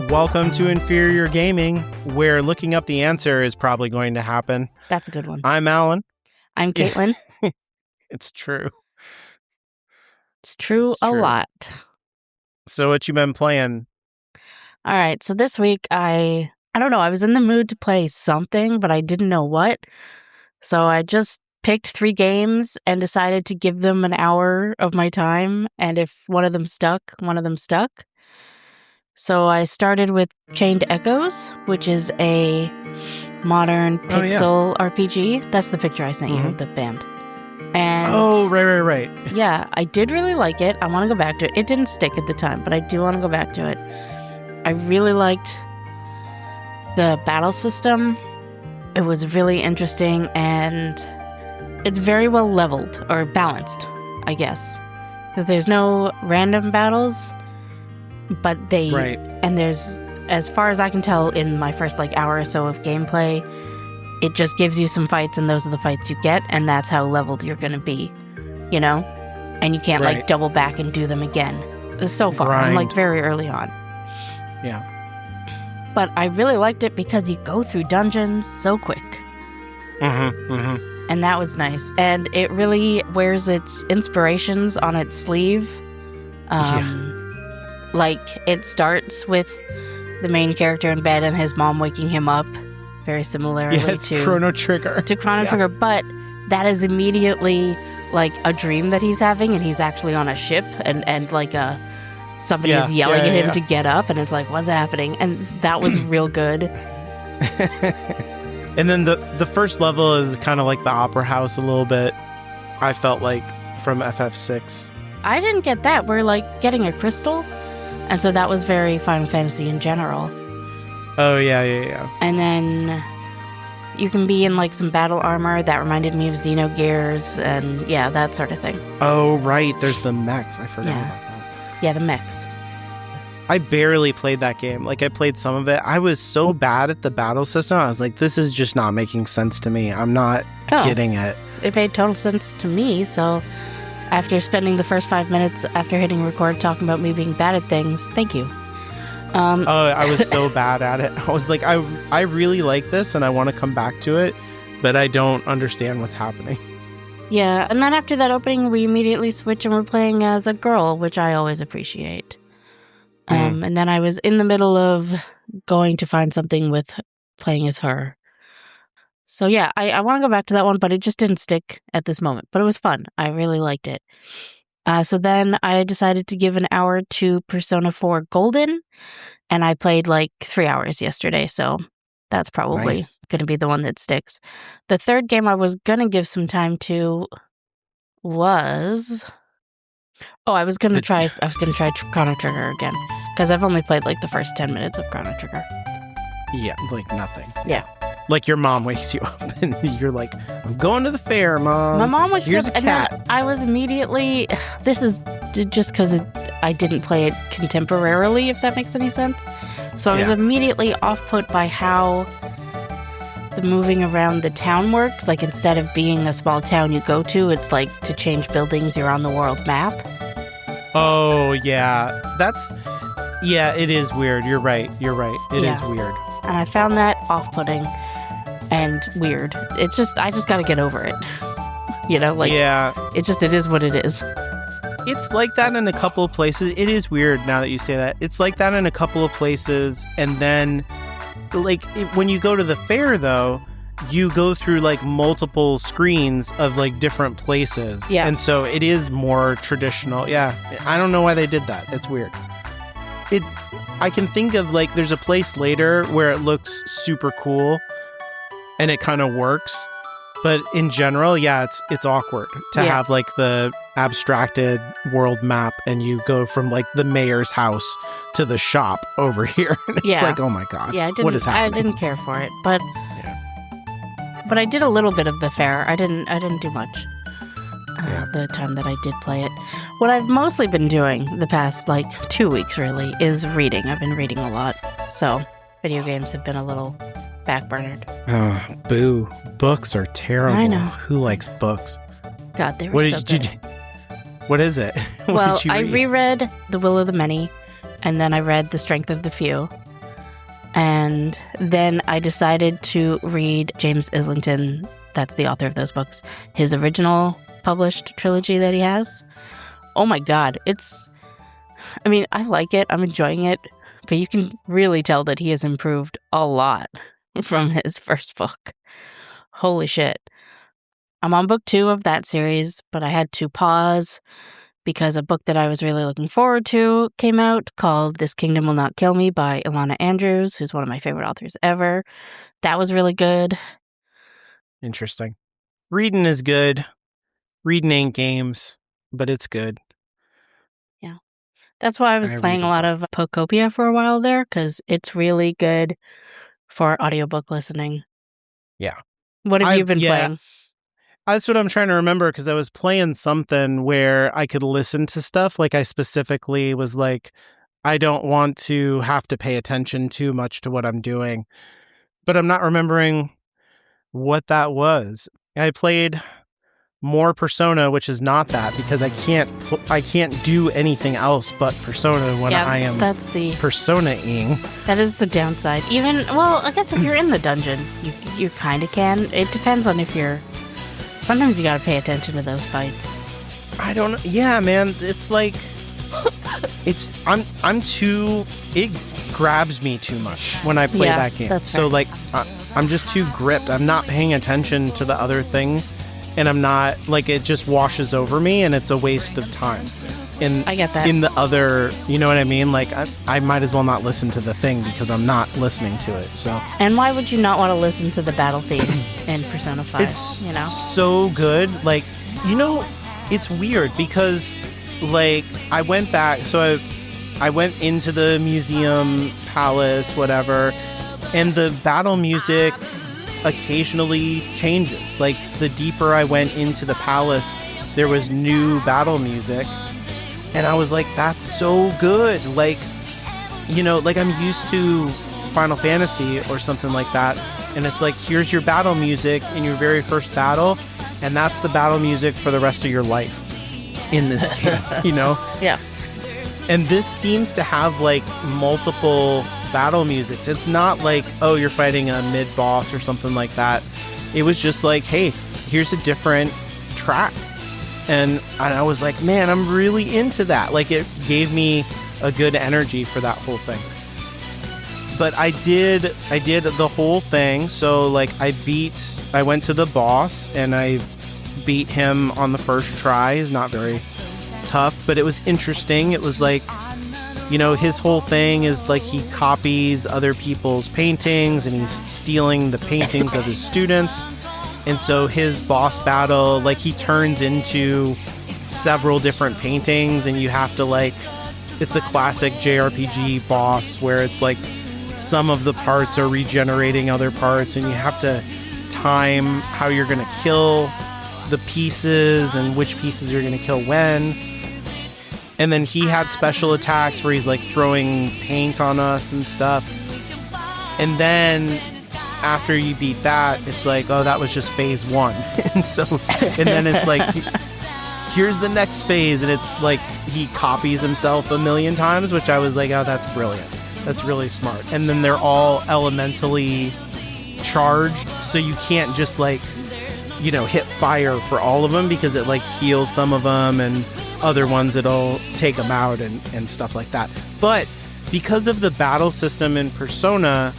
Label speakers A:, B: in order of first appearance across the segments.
A: Welcome to Inferior Gaming, where looking up the answer is probably going to happen.
B: That's a good one.
A: I'm Alan.
B: I'm Caitlin.
A: It's true.
B: It's true a lot.
A: So what you been playing?
B: All right, so this week I don't know, I was in the mood to play something, but I didn't know what. So I just picked 3 games and decided to give them an hour of my time, and if one of them stuck, one of them stuck. So I started with Chained Echoes, which is a modern pixel RPG. That's the picture I sent you of the band. And
A: right.
B: Yeah, I did really like it. I want to go back to it. It didn't stick at the time, but I do want to go back to it. I really liked the battle system. It was really interesting, and it's very well leveled, or balanced, I guess. Because there's no random battles, but and there's, as far as I can tell in my first hour or so of gameplay, it just gives you some fights, and those are the fights you get, and that's how leveled you're going to be, you know? And you can't double back and do them again. So far, I'm very early on.
A: Yeah.
B: But I really liked it because you go through dungeons so quick. And that was nice. And it really wears its inspirations on its sleeve. It starts with the main character in bed and his mom waking him up, very similarly to
A: Chrono Trigger.
B: To Chrono Trigger, but that is immediately a dream that he's having, and he's actually on a ship, and somebody is yelling at him to get up, and it's what's happening? And that was real good.
A: And then the first level is kind of like the opera house a little bit. I felt like from FF6.
B: I didn't get that. We're getting a crystal, and so that was very Final Fantasy in general.
A: Oh yeah.
B: And then you can be in some battle armor that reminded me of Xenogears, and that sort of thing.
A: Oh right, there's the mechs. I forgot about that.
B: Yeah, the mechs.
A: I barely played that game. I played some of it. I was so bad at the battle system. I was like, this is just not making sense to me. I'm not getting it.
B: It made total sense to me, so after spending the first 5 minutes after hitting record talking about me being bad at things, thank you.
A: I was so bad at it. I was like, I really like this and I want to come back to it, but I don't understand what's happening.
B: Yeah, and then after that opening, we immediately switch and we're playing as a girl, which I always appreciate. And then I was in the middle of going to find something with playing as her. So yeah, I want to go back to that one, but it just didn't stick at this moment. But it was fun. I really liked it. So then I decided to give an hour to Persona 4 Golden, and I played 3 hours yesterday, so that's probably going to be the one that sticks. The third game I was going to give some time to was... I was going to try Chrono Trigger again, because I've only played the first 10 minutes of Chrono Trigger.
A: Yeah, nothing.
B: Yeah.
A: Your mom wakes you up and you're like, I'm going to the fair, Mom.
B: My mom wakes me up,
A: and then
B: I was immediately... This is just because I didn't play it contemporarily, if that makes any sense. So I was immediately off-put by how the moving around the town works. Instead of being a small town you go to, it's to change buildings, you're on the world map.
A: Oh, yeah. It is weird. You're right. It is weird.
B: And I found that off-putting and weird. It's just, I just gotta get over it. It is what it is.
A: It's like that in a couple of places. It is weird now that you say that. It's like that in a couple of places, and then when you go to the fair, though, you go through multiple screens of different places.
B: Yeah.
A: And so it is more traditional. Yeah. I don't know why they did that. It's weird. I can think of there's a place later where it looks super cool and it kind of works. But in general, it's awkward to have the abstracted world map, and you go from the mayor's house to the shop over here. And it's oh my God.
B: Yeah,
A: what is happening?
B: I didn't care for it, but I did a little bit of the fair. I didn't do much the time that I did play it. What I've mostly been doing the past 2 weeks really is reading. I've been reading a lot, so video games have been a little backburnered.
A: Oh, boo. Books are terrible.
B: I know.
A: Who likes books?
B: God, they were so good.
A: What is it?
B: Well, I reread The Will of the Many, and then I read The Strength of the Few. And then I decided to read James Islington, that's the author of those books, his original published trilogy that he has. Oh my God, I like it, I'm enjoying it, but you can really tell that he has improved a lot from his first book. Holy shit. I'm on book 2 of that series, but I had to pause because a book that I was really looking forward to came out called This Kingdom Will Not Kill Me by Ilana Andrews, who's one of my favorite authors ever. That was really good.
A: Interesting. Reading is good. Reading ain't games, but it's good.
B: Yeah. That's why I was playing a lot of Pocopia for a while there, because it's really good for audiobook listening.
A: Yeah.
B: What have you been playing?
A: That's what I'm trying to remember, because I was playing something where I could listen to stuff. Like I specifically was like, I don't want to have to pay attention too much to what I'm doing. But I'm not remembering what that was. I played more Persona, which is not that, because I can't do anything else but Persona when I am Persona-ing.
B: That is the downside. I guess if you're in the dungeon, you kind of can. It depends on if you're... Sometimes you gotta pay attention to those fights.
A: I don't know. Yeah, man. It's like... I'm too... It grabs me too much when I play that game.
B: That's
A: so,
B: right.
A: I'm just too gripped. I'm not paying attention to the other thing. And I'm not... it just washes over me, and it's a waste of time.
B: I get that.
A: In the other... You know what I mean? I might as well not listen to the thing because I'm not listening to it, so...
B: And why would you not want to listen to the battle theme in Persona 5?
A: It's so good. It's weird because, I went back... So I went into the museum, palace, whatever, and the battle music occasionally changes. The deeper I went into the palace, there was new battle music. And I was like, that's so good. I'm used to Final Fantasy or something like that. And it's here's your battle music in your very first battle. And that's the battle music for the rest of your life in this game,
B: Yeah.
A: And this seems to have multiple battle musics. It's not you're fighting a mid-boss or something like that. It was just hey, here's a different track. And I was like, man, I'm really into that. It gave me a good energy for that whole thing. But I did the whole thing. So I went to the boss and I beat him on the first try. He's not very tough, but it was interesting. It was his whole thing is he copies other people's paintings and he's stealing the paintings of his students. And so his boss battle, he turns into several different paintings, and you have to it's a classic JRPG boss where it's some of the parts are regenerating other parts, and you have to time how you're going to kill the pieces and which pieces you're going to kill when. And then he had special attacks where he's throwing paint on us and stuff. And then after you beat that, it's oh, that was just phase 1. And then it's here's the next phase, and it's he copies himself a million times, which I was oh, that's brilliant. That's really smart. And then they're all elementally charged, so you can't just hit fire for all of them, because it heals some of them, and other ones it'll take them out and stuff like that. But because of the battle system in Persona,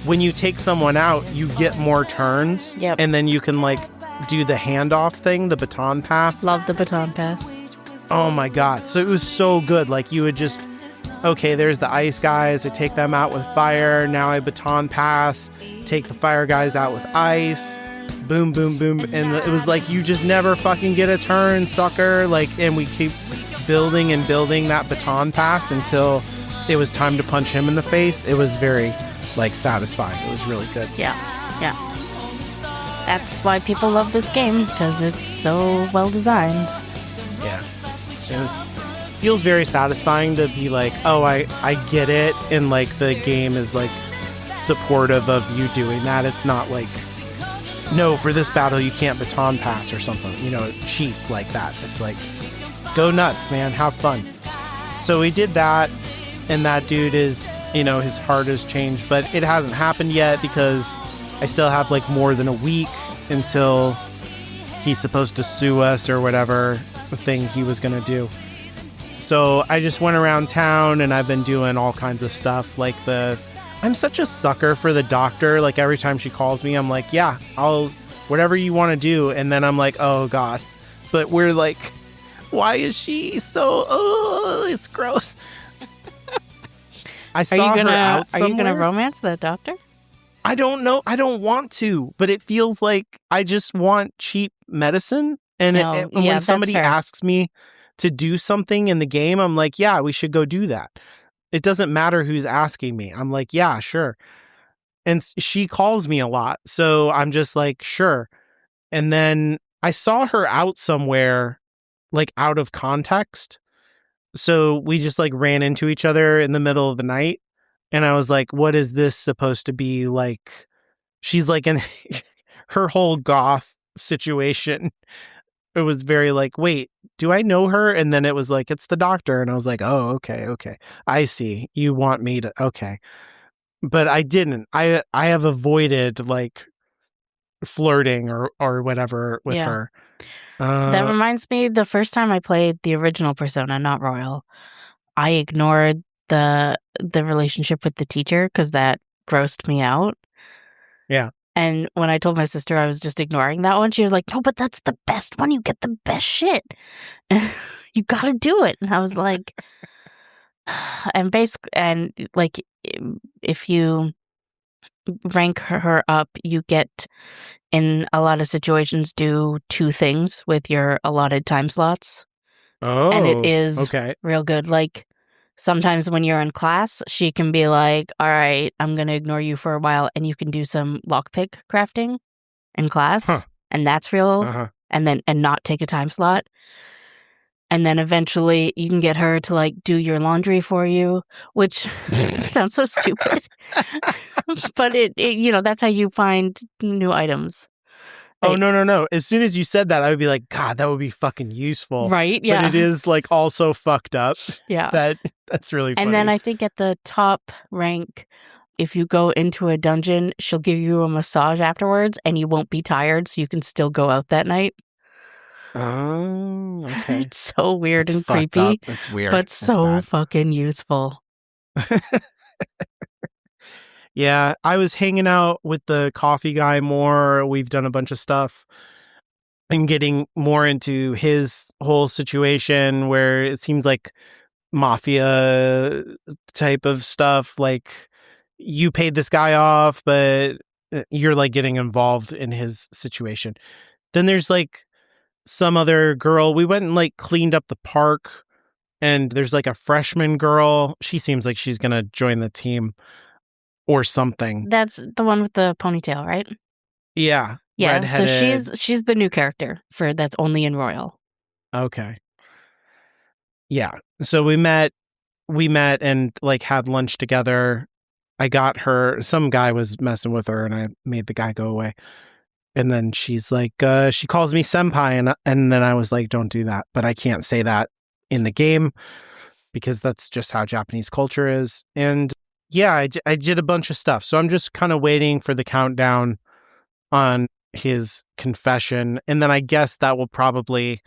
A: when you take someone out, you get more turns.
B: Yep.
A: And then you can do the handoff thing, the baton pass.
B: Love the baton pass.
A: Oh my God. So it was so good. You would just, okay, there's the ice guys. I take them out with fire. Now I baton pass, take the fire guys out with ice. Boom, boom, boom. And it was you just never fucking get a turn, sucker. And we keep building and building that baton pass until it was time to punch him in the face. It was very satisfying. It was really good.
B: Yeah. That's why people love this game, because it's so well designed.
A: Yeah. It feels very satisfying to be oh, I get it, and the game is supportive of you doing that. It's not no, for this battle you can't baton pass or something, cheap like that. It's go nuts, man, have fun. So we did that, and that dude is his heart has changed, but it hasn't happened yet because I still have like more than a week until he's supposed to sue us or whatever thing he was going to do. So I just went around town and I've been doing all kinds of stuff. Like I'm such a sucker for the doctor. Like every time she calls me, I'm like, yeah, I'll whatever you want to do. And then I'm like, oh God. But we're like, why is she so, it's gross. I saw her out somewhere.
B: Are you going to romance the doctor?
A: I don't know. I don't want to, but it feels like I just want cheap medicine. And when somebody asks me to do something in the game, I'm like, yeah, we should go do that. It doesn't matter who's asking me. I'm like, yeah, sure. And she calls me a lot. So I'm just like, sure. And then I saw her out somewhere, like out of context. So we just like ran into each other in the middle of the night. And I was like, what is this supposed to be like? She's like in her whole goth situation. It was very like, wait, do I know her? And then it was like, it's the doctor. And I was like, oh, okay. I see. You want me to, okay. But I didn't. I have avoided like flirting or whatever with her.
B: That reminds me, the first time I played the original Persona, not Royal, I ignored the relationship with the teacher because that grossed me out.
A: Yeah.
B: And when I told my sister I was just ignoring that one, she was like, no, but that's the best one. You get the best shit. You got to do it. And I was like, and like, if you rank her up, you get, in a lot of situations, do 2 things with your allotted time slots.
A: Oh,
B: and it is
A: okay.
B: Real good. Like, sometimes when you're in class, she can be like, all right, I'm going to ignore you for a while, and you can do some lockpick crafting in class, and that's real, and not take a time slot. And then eventually you can get her to like do your laundry for you, which sounds so stupid. But it that's how you find new items.
A: Oh, no. As soon as you said that, I would be like, God, that would be fucking useful.
B: Right? Yeah.
A: But it is like also fucked up.
B: Yeah.
A: That's really funny.
B: And then I think at the top rank, if you go into a dungeon, she'll give you a massage afterwards and you won't be tired, so you can still go out that night.
A: Oh, okay.
B: It's so weird and creepy.
A: It's weird.
B: But so fucking useful.
A: Yeah, I was hanging out with the coffee guy more. We've done a bunch of stuff. I'm getting more into his whole situation where it seems like mafia type of stuff. Like, you paid this guy off, but you're like getting involved in his situation. Then there's like some other girl. We went and like cleaned up the park, and there's like a freshman girl. She seems like she's going to join the team or something.
B: That's the one with the ponytail, right?
A: Yeah.
B: Yeah,
A: redheaded.
B: so she's the new character that's only in Royal.
A: Okay. Yeah. So we met and like had lunch together. I got her, some guy was messing with her and I made the guy go away. And then she's like, she calls me senpai, and then I was like, don't do that. But I can't say that in the game because that's just how Japanese culture is. And yeah, I did a bunch of stuff. So I'm just kind of waiting for the countdown on his confession. And then I guess that will probably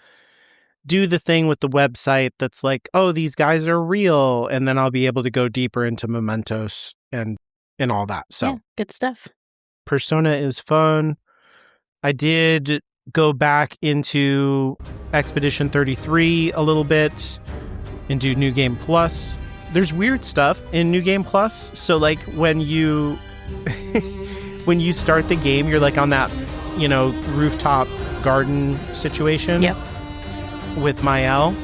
A: do the thing with the website that's like, oh, these guys are real. And then I'll be able to go deeper into mementos and all that. So
B: yeah, good stuff.
A: Persona is fun. I did go back into Expedition 33 a little bit and do New Game Plus. There's weird stuff in New Game Plus. So like when you start the game, you're like on that, rooftop garden situation.
B: Yep.
A: With Mael.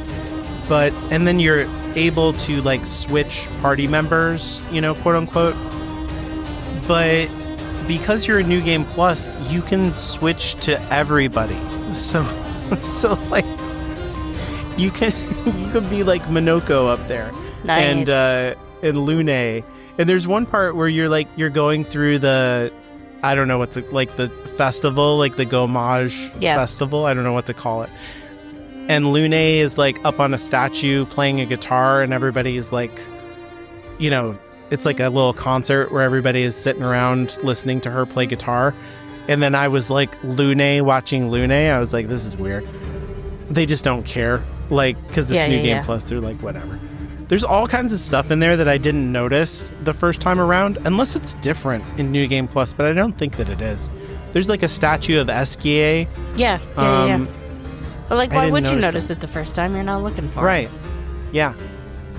A: And then you're able to like switch party members, quote unquote. But because you're a New Game Plus, you can switch to everybody. So like you can be like Minoko up there.
B: Nice.
A: And Lune. And there's one part where you're going through the, I don't know what's like the festival, like the Gomage festival. I don't know what to call it. And Lune is like up on a statue playing a guitar, and everybody's like, it's like a little concert where everybody is sitting around listening to her play guitar. And then I was like watching Lune. I was like, this is weird. They just don't care. Like, because it's New Game Plus, they're like, whatever. There's all kinds of stuff in there that I didn't notice the first time around, unless it's different in New Game Plus, but I don't think that it is. There's like a statue of Esquier.
B: Yeah. But like, why would you notice it the first time? You're not looking for it.
A: Right. Yeah.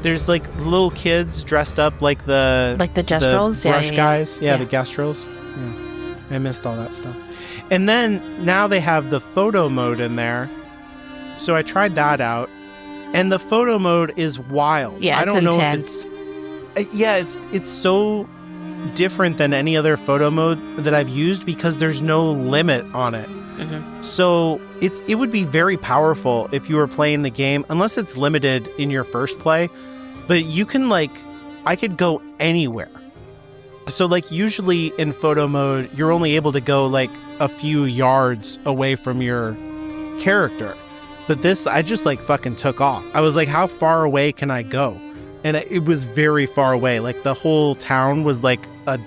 A: There's like little kids dressed up like the
B: Gestrels?
A: The brush guys. Yeah, the Gestrels. Yeah. I missed all that stuff. And then now they have the photo mode in there. So I tried that out. And the photo mode is wild.
B: Yeah, it's intense.
A: It's so different than any other photo mode that I've used because there's no limit on it. Mm-hmm. So it would be very powerful if you were playing the game, unless it's limited in your first play. But you can I could go anywhere. So like usually in photo mode, you're only able to go like a few yards away from your character. But this, I just fucking took off. I was like, how far away can I go? And it was very far away. Like the whole town was like a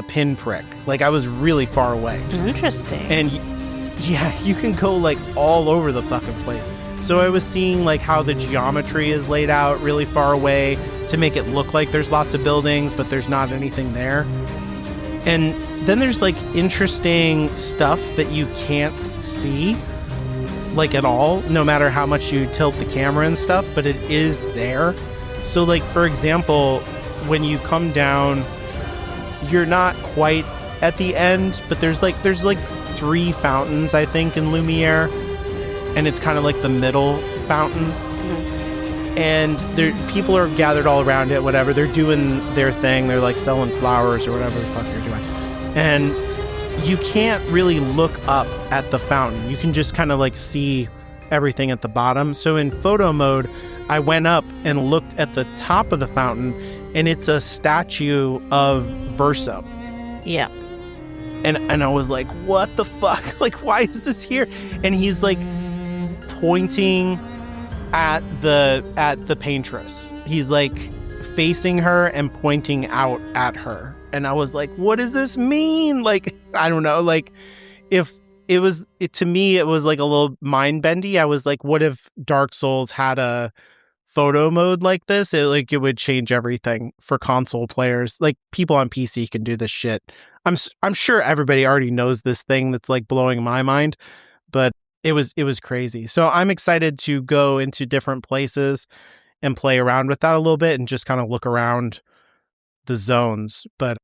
A: pinprick. Like I was really far away.
B: Interesting.
A: And yeah, you can go all over the fucking place. So I was seeing how the geometry is laid out really far away to make it look like there's lots of buildings, but there's not anything there. And then there's interesting stuff that you can't see at all, no matter how much you tilt the camera and stuff, but it is there. So for example, when you come down, you're not quite at the end, but there's 3 fountains, I think, in Lumiere, and it's kind of like the middle fountain. Mm-hmm. And people are gathered all around it, whatever. They're doing their thing. They're selling flowers or whatever the fuck they're doing. And you can't really look up at the fountain. You can just kind of see everything at the bottom. So in photo mode, I went up and looked at the top of the fountain, and it's a statue of Verso.
B: Yeah.
A: And I was like, what the fuck? Why is this here? And he's pointing at the paintress. He's facing her and pointing out at her. And I was like, what does this mean? I don't know. If to me, it was a little mind bendy. I was like, what if Dark Souls had a photo mode like this? It would change everything for console players. People on PC can do this shit. I'm sure everybody already knows this thing that's blowing my mind, but it was crazy. So I'm excited to go into different places and play around with that a little bit and just kind of look around the zones. But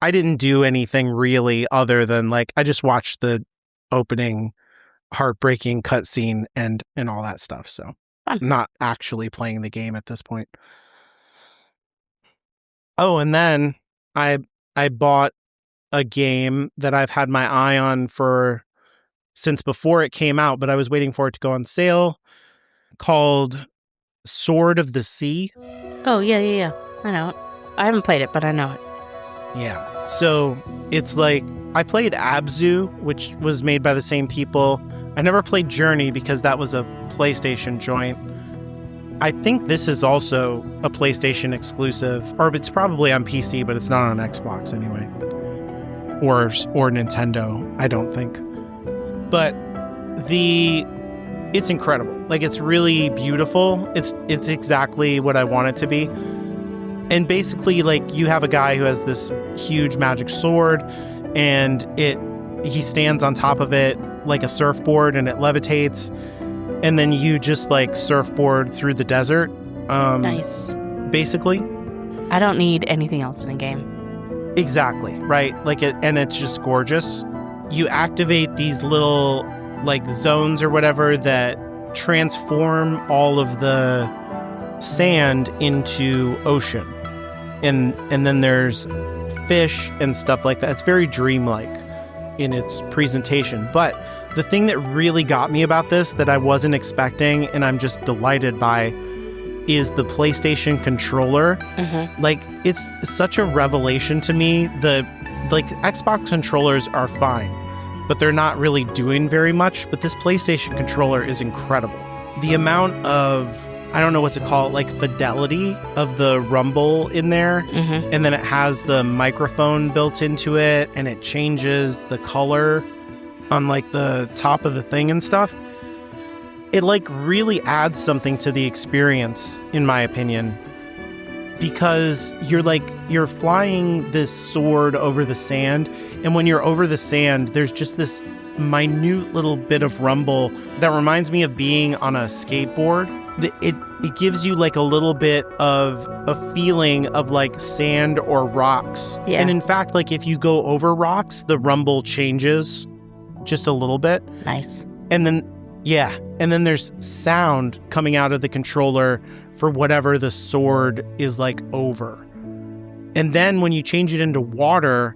A: I didn't do anything really other than I just watched the opening heartbreaking cutscene and all that stuff. So I'm not actually playing the game at this point. Oh, and then I bought a game that I've had my eye on since before it came out, but I was waiting for it to go on sale, called Sword of the Sea.
B: Oh, yeah. I know it. I haven't played it, but I know it.
A: Yeah. So it's I played Abzu, which was made by the same people. I never played Journey because that was a PlayStation joint. I think this is also a PlayStation exclusive, or it's probably on PC, but it's not on Xbox anyway. Or Nintendo, I don't think. But it's incredible. It's really beautiful. It's exactly what I want it to be. And basically, you have a guy who has this huge magic sword, and he stands on top of it like a surfboard, and it levitates. And then you just surfboard through the desert.
B: Nice.
A: Basically.
B: I don't need anything else in a game.
A: Exactly, right? And it's just gorgeous. You activate these little zones or whatever that transform all of the sand into ocean. And then there's fish and stuff like that. It's very dreamlike in its presentation. But the thing that really got me about this that I wasn't expecting and I'm just delighted by is the PlayStation controller. Mm-hmm. It's such a revelation to me. The Xbox controllers are fine, but they're not really doing very much. But this PlayStation controller is incredible. The amount of I don't know what to call it, like fidelity of the rumble in there.
B: Mm-hmm.
A: And then it has the microphone built into it, and it changes the color on like the top of the thing and stuff. It like really adds something to the experience, in my opinion, because you're flying this sword over the sand, and when you're over the sand, there's just this minute little bit of rumble that reminds me of being on a skateboard. It gives you like a little bit of a feeling of like sand or rocks.
B: Yeah.
A: And in fact, like if you go over rocks, the rumble changes just a little bit.
B: Nice.
A: And then there's sound coming out of the controller for whatever the sword is like over. And then when you change it into water,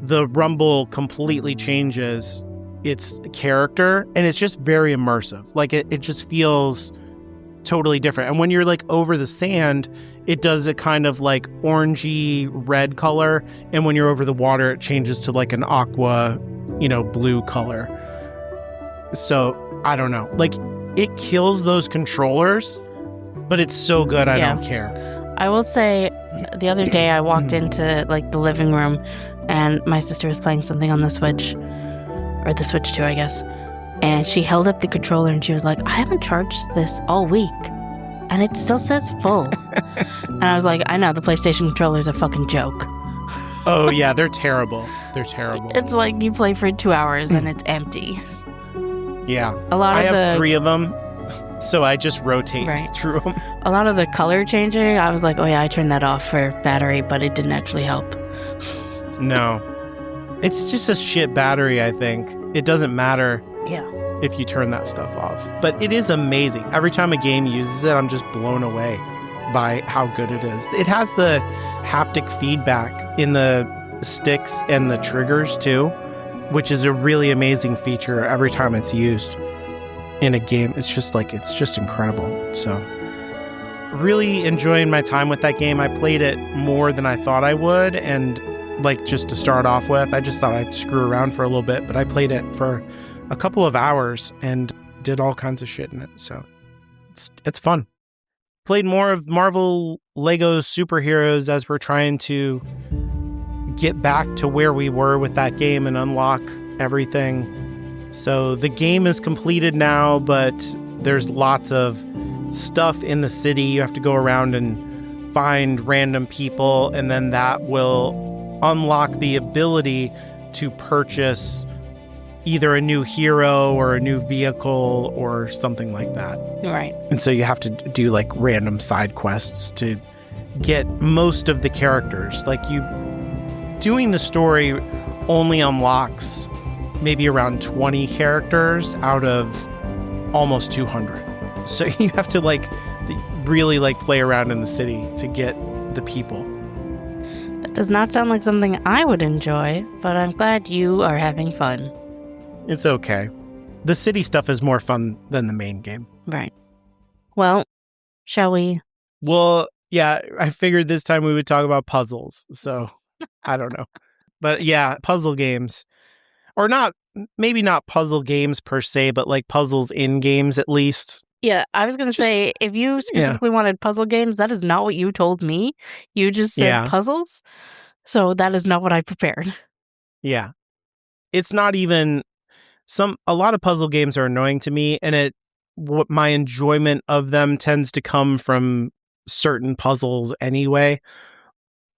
A: the rumble completely changes its character, and it's just very immersive. Like it just feels totally different. And when you're like over the sand, it does a kind of like orangey red color, and when you're over the water, it changes to like an aqua, blue color. So I don't know, like it kills those controllers, but it's so good. I don't care.
B: I will say the other day I walked into like the living room and my sister was playing something on the Switch, or the Switch 2, I guess. And she held up the controller and she was like, I haven't charged this all week and it still says full. And I was like, I know, the PlayStation controller is a fucking joke.
A: Oh yeah, they're terrible. They're terrible.
B: It's like you play for 2 hours and it's empty.
A: Yeah.
B: I
A: have 3 of them, so I just rotate through them.
B: A lot of the color changing, I was like, oh yeah, I turned that off for battery, but it didn't actually help.
A: No. It's just a shit battery, I think. It doesn't matter if you turn that stuff off. But it is amazing. Every time a game uses it, I'm just blown away by how good it is. It has the haptic feedback in the sticks and the triggers too, which is a really amazing feature every time it's used in a game. It's just incredible. So really enjoying my time with that game. I played it more than I thought I would, and like just to start off with, I just thought I'd screw around for a little bit, but I played it for a couple of hours and did all kinds of shit in it. So it's fun. Played more of Marvel Lego Superheroes as we're trying to get back to where we were with that game and unlock everything. So the game is completed now, but there's lots of stuff in the city. You have to go around and find random people, and then that will unlock the ability to purchase either a new hero or a new vehicle or something like that.
B: Right.
A: And so you have to do like random side quests to get most of the characters. Like doing the story only unlocks maybe around 20 characters out of almost 200. So you have to like really like play around in the city to get the people.
B: That does not sound like something I would enjoy, but I'm glad you are having fun.
A: It's okay. The city stuff is more fun than the main game.
B: Right. Well, shall we?
A: Well, yeah, I figured this time we would talk about puzzles. So I don't know. But yeah, puzzle games. Or not, maybe not puzzle games per se, but like puzzles in games at least.
B: Yeah, I was going to say, if you specifically wanted puzzle games, that is not what you told me. You just said puzzles. So that is not what I prepared.
A: Yeah. It's not even a lot of puzzle games are annoying to me, and what my enjoyment of them tends to come from certain puzzles anyway.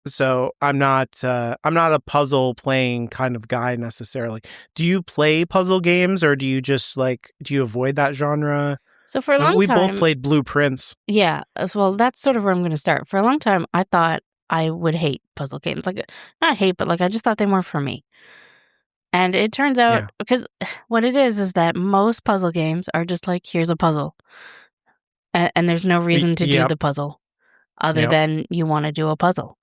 A: So I'm not a puzzle playing kind of guy necessarily. Do you play puzzle games, or do you just do you avoid that genre?
B: So for a long time,
A: we both played Blueprints.
B: Yeah, well, that's sort of where I'm going to start. For a long time, I thought I would hate puzzle games. Like, not hate, but like I just thought they weren't for me. And it turns out, because what it is that most puzzle games are just like, here's a puzzle. And there's no reason to do the puzzle other than you want to do a puzzle.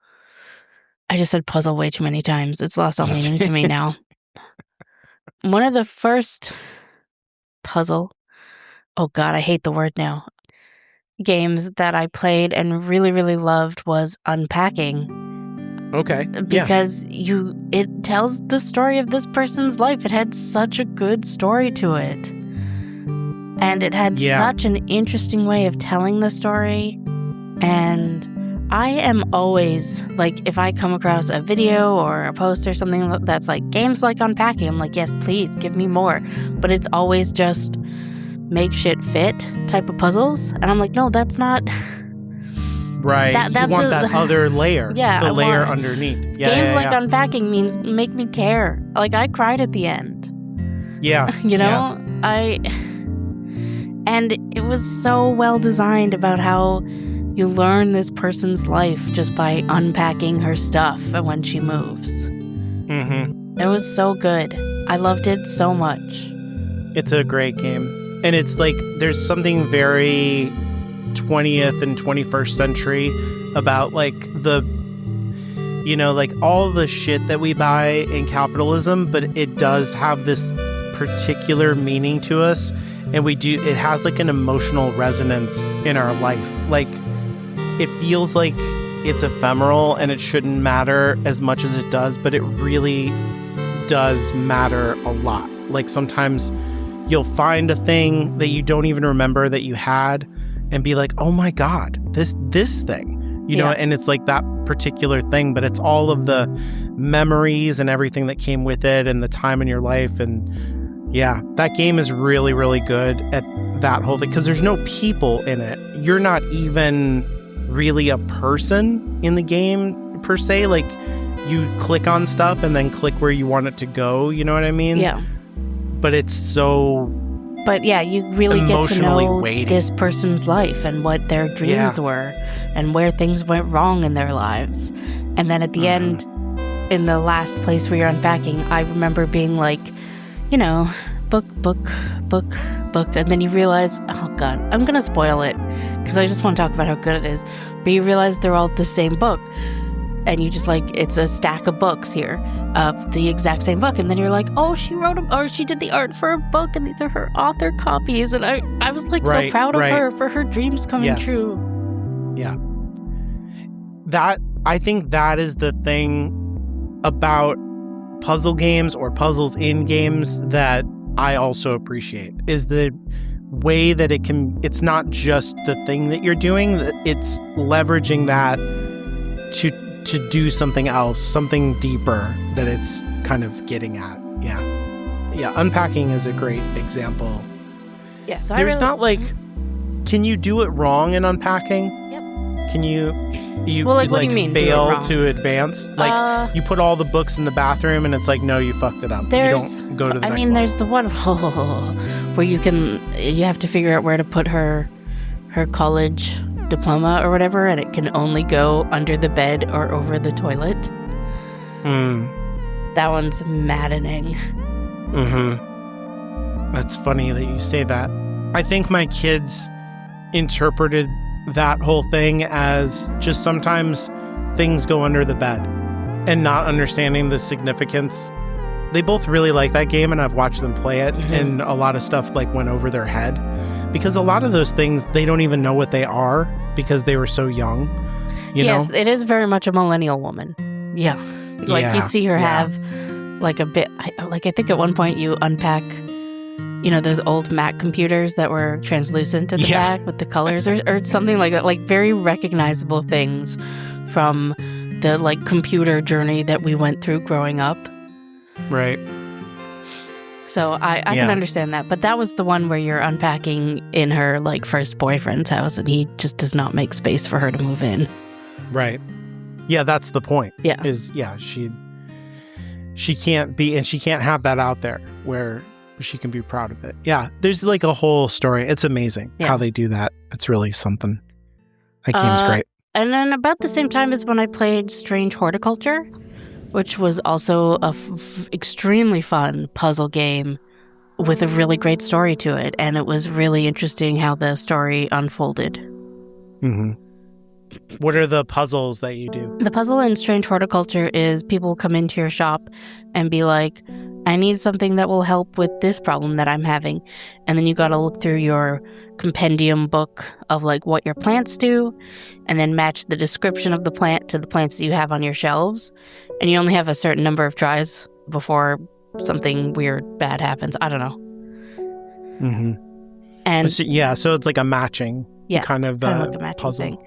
B: I just said puzzle way too many times. It's lost all meaning to me now. One of the first puzzle, oh God, I hate the word now, games that I played and really, really loved was Unpacking.
A: Okay.
B: Because it tells the story of this person's life. It had such a good story to it. And it had such an interesting way of telling the story. And I am always, like, if I come across a video or a post or something that's like, games like Unpacking, I'm like, yes, please, give me more. But it's always just make shit fit type of puzzles. And I'm like, no, that's not...
A: Right.
B: That's
A: you want that other layer.
B: Yeah.
A: The layer underneath. Yeah,
B: games like Unpacking means make me care. Like, I cried at the end.
A: Yeah.
B: You know? Yeah. And it was so well designed about how you learn this person's life just by unpacking her stuff when she moves.
A: Mm-hmm.
B: It was so good. I loved it so much.
A: It's a great game. And it's like, there's something very 20th and 21st century about like the, you know, like all the shit that we buy in capitalism, but it does have this particular meaning to us. And it has like an emotional resonance in our life. Like, it feels like it's ephemeral and it shouldn't matter as much as it does, but it really does matter a lot. Like, sometimes you'll find a thing that you don't even remember that you had and be like, oh my God, this thing, you know, and it's like that particular thing, but it's all of the memories and everything that came with it and the time in your life. And yeah, that game is really, really good at that whole thing because there's no people in it. You're not even really a person in the game per se. Like, you click on stuff and then click where you want it to go. You know what I mean?
B: Yeah.
A: But it's so...
B: But yeah, you really get to know
A: weighty.
B: This person's life and what their dreams were and where things went wrong in their lives. And then at the end, in the last place where you're unpacking, I remember being like, you know, book. And then you realize, oh God, I'm going to spoil it because I just want to talk about how good it is. But you realize they're all the same book. And you just like, it's a stack of books here of the exact same book. And then you're like, oh, she did the art for a book and these are her author copies. And I was like so proud of her for her dreams coming true.
A: Yeah. I think that is the thing about puzzle games or puzzles in games that I also appreciate is the way that it's not just the thing that you're doing, it's leveraging that to do something else, something deeper that it's kind of getting at. Yeah, Unpacking is a great example.
B: Yeah, so
A: there's not like, can you do it wrong in Unpacking?
B: Yep.
A: Can you
B: well, like, what do you mean,
A: fail to advance? Like, you put all the books in the bathroom and it's like, no, you fucked it up. You don't go to the next level.
B: There's the one where you have to figure out where to put her college diploma or whatever, and it can only go under the bed or over the toilet. That one's maddening.
A: That's funny that you say that. I think my kids interpreted that whole thing as just sometimes things go under the bed and not understanding the significance. They both really like that game and I've watched them play it, and a lot of stuff like went over their head because a lot of those things they don't even know what they are because they were so young. You know?
B: Yes, it is very much a millennial woman. Yeah. Like you see her have like a bit, I think at one point you unpack, you know, those old Mac computers that were translucent at the back with the colors or something like that, like very recognizable things from the like computer journey that we went through growing up.
A: Right.
B: So I can understand that. But that was the one where you're unpacking in her like first boyfriend's house and he just does not make space for her to move in.
A: Right. Yeah, that's the point.
B: Yeah.
A: She can't be, and she can't have that out there where she can be proud of it. Yeah. There's like a whole story. It's amazing how they do that. It's really something. That game's great.
B: And then about the same time as when I played Strange Horticulture, which was also a extremely fun puzzle game with a really great story to it. And it was really interesting how the story unfolded.
A: What are the puzzles that you do?
B: The puzzle in Strange Horticulture is people come into your shop and be like, I need something that will help with this problem that I'm having. And then you got to look through your compendium book of like what your plants do and then match the description of the plant to the plants that you have on your shelves. And you only have a certain number of tries before something weird bad happens. I don't know. And
A: so it's like a matching kind of
B: like a matching
A: puzzle
B: thing.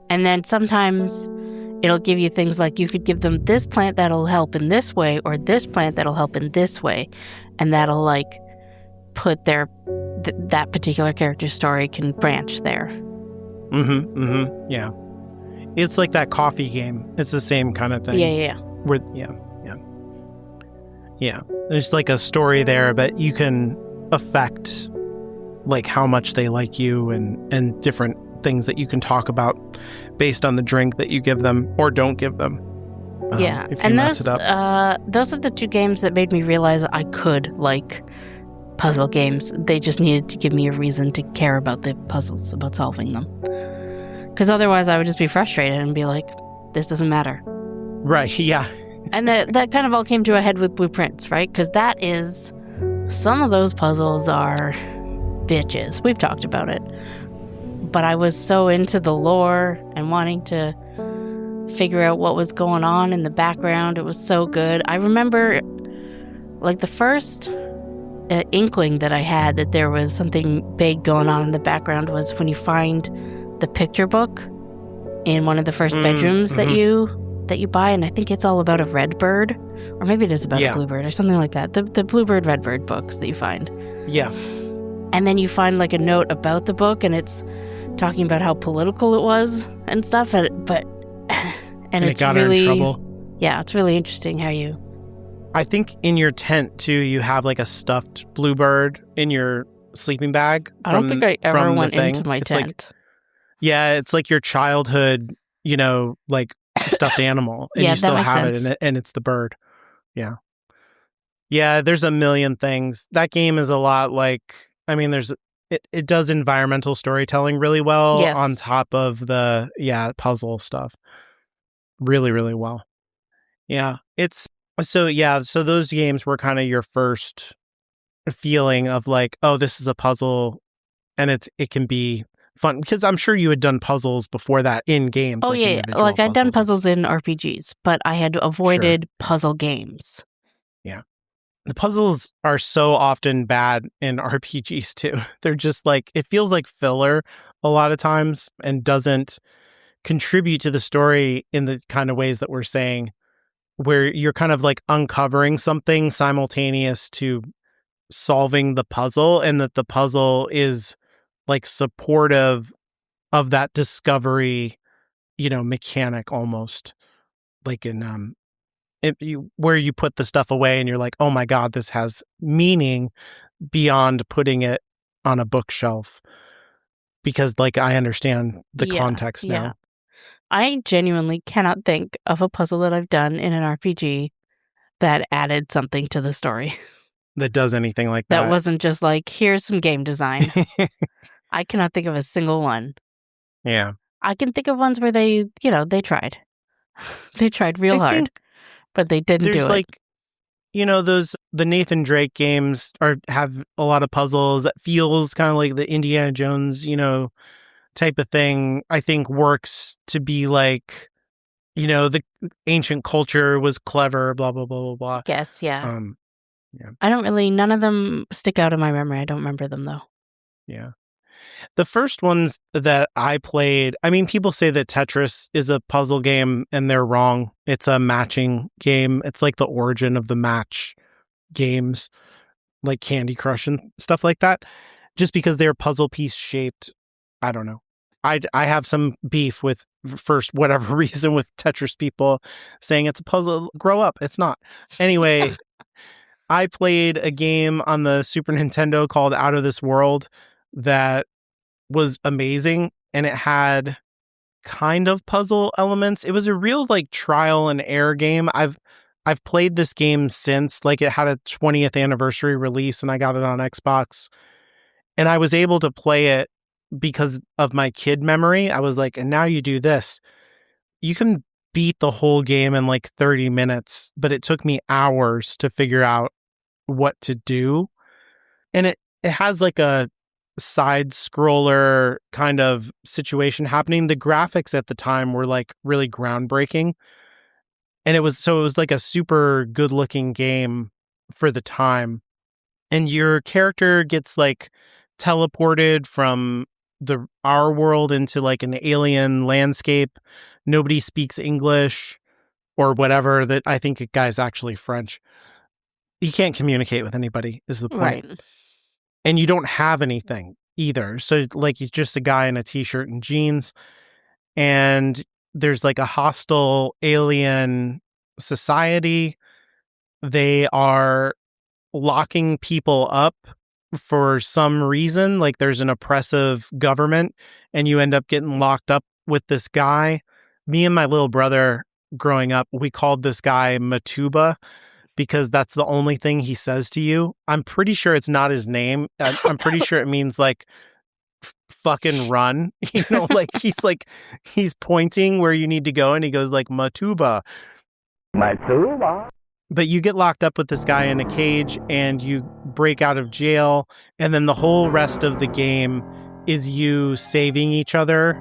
B: And then sometimes it'll give you things like you could give them this plant that'll help in this way, or this plant that'll help in this way, and that'll like put that particular character's story can branch there.
A: Yeah, it's like that coffee game. It's the same kind of thing. Yeah. There's like a story there, but you can affect like how much they like you and different things that you can talk about based on the drink that you give them or don't give them. If you mess it up.
B: Those are the two games that made me realize I could like puzzle games. They just needed to give me a reason to care about the puzzles, about solving them. Because otherwise I would just be frustrated and be like, this doesn't matter.
A: Right, yeah.
B: And that kind of all came to a head with Blueprints, right? Because some of those puzzles are bitches. We've talked about it. But I was so into the lore and wanting to figure out what was going on in the background. It was so good. I remember, like, the first inkling that I had that there was something big going on in the background was when you find the picture book in one of the first bedrooms that you buy, and I think it's all about a red bird, or maybe it is about a bluebird or something like that. The bluebird, redbird books that you find.
A: Yeah.
B: And then you find like a note about the book, and it's talking about how political it was and stuff. And it's
A: it got
B: really
A: her in trouble.
B: Yeah, it's really interesting how you.
A: I think in your tent too, you have like a stuffed bluebird in your sleeping bag.
B: I don't think I ever went into my tent.
A: It's like your childhood, like stuffed animal, and you still have it, and it's the bird. Yeah, there's a million things. That game is a lot like, I mean, it does environmental storytelling really well on top of the puzzle stuff really, really well. Yeah, so those games were kind of your first feeling of like, oh, this is a puzzle, and it can be fun, because I'm sure you had done puzzles before that in games.
B: Oh, like I'd done puzzles in RPGs, but I had avoided puzzle games.
A: Yeah. The puzzles are so often bad in RPGs too. They're just like, it feels like filler a lot of times and doesn't contribute to the story in the kind of ways that we're saying, where you're kind of like uncovering something simultaneous to solving the puzzle, and that the puzzle is like supportive of that discovery, mechanic almost, like in where you put the stuff away and you're like, oh my God, this has meaning beyond putting it on a bookshelf, because like I understand the context now.
B: Yeah. I genuinely cannot think of a puzzle that I've done in an RPG that added something to the story.
A: That does anything like that.
B: That wasn't just like, here's some game design. I cannot think of a single one.
A: Yeah.
B: I can think of ones where they tried. They tried real hard, but they didn't do it.
A: There's like, the Nathan Drake games have a lot of puzzles that feels kind of like the Indiana Jones, type of thing. I think works to be like, the ancient culture was clever, blah, blah, blah, blah, blah.
B: Yes, yeah. None of them stick out in my memory. I don't remember them though.
A: Yeah. The first ones that I played, I mean, people say that Tetris is a puzzle game, and they're wrong. It's a matching game. It's like the origin of the match games, like Candy Crush and stuff like that. Just because they're puzzle piece shaped, I don't know. I have some beef with, for whatever reason, with Tetris people saying it's a puzzle. Grow up. It's not. Anyway, I played a game on the Super Nintendo called Out of This World that was amazing, and it had kind of puzzle elements. It was a real like trial and error game. I've played this game since, like, it had a 20th anniversary release, and I got it on Xbox, and I was able to play it because of my kid memory. I was like, and now you do this. You can beat the whole game in like 30 minutes, but it took me hours to figure out what to do. And it has like a side scroller kind of situation happening. The graphics at the time were like really groundbreaking, and it was like a super good looking game for the time. And your character gets like teleported from our world into like an alien landscape. Nobody speaks English or whatever. That I think the guy's actually French. You can't communicate with anybody is the point.
B: Right.
A: And you don't have anything either. So like he's just a guy in a t-shirt and jeans, and there's like a hostile alien society. They are locking people up for some reason. Like there's an oppressive government and you end up getting locked up with this guy. Me and my little brother growing up, we called this guy Matuba because that's the only thing he says to you. I'm pretty sure it's not his name. I'm pretty sure it means like fucking run. You know, like he's pointing where you need to go and he goes like Matuba.
C: Matuba.
A: But you get locked up with this guy in a cage and you break out of jail. And then the whole rest of the game is you saving each other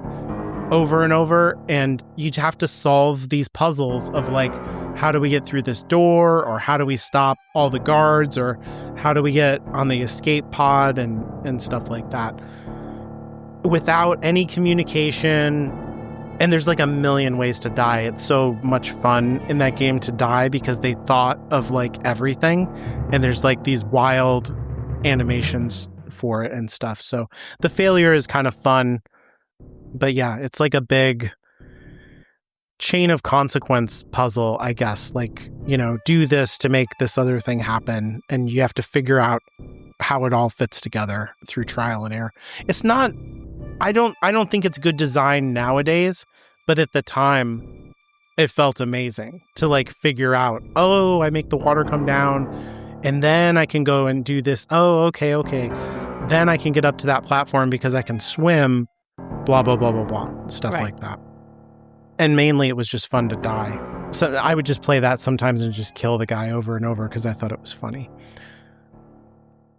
A: over and over. And you have to solve these puzzles of like, how do we get through this door? Or how do we stop all the guards? Or how do we get on the escape pod and stuff like that? Without any communication. And there's like a million ways to die. It's so much fun in that game to die because they thought of like everything. And there's like these wild animations for it and stuff. So the failure is kind of fun. But yeah, it's like a big chain of consequence puzzle, I guess. Like, you know, do this to make this other thing happen. And you have to figure out how it all fits together through trial and error. It's not... I don't think it's good design nowadays, but at the time, it felt amazing to like figure out, oh, I make the water come down, and then I can go and do this. Oh, okay. Then I can get up to that platform because I can swim, blah, blah, blah, blah, blah, stuff
B: Right.
A: like that. And mainly it was just fun to die. So I would just play that sometimes and just kill the guy over and over because I thought it was funny.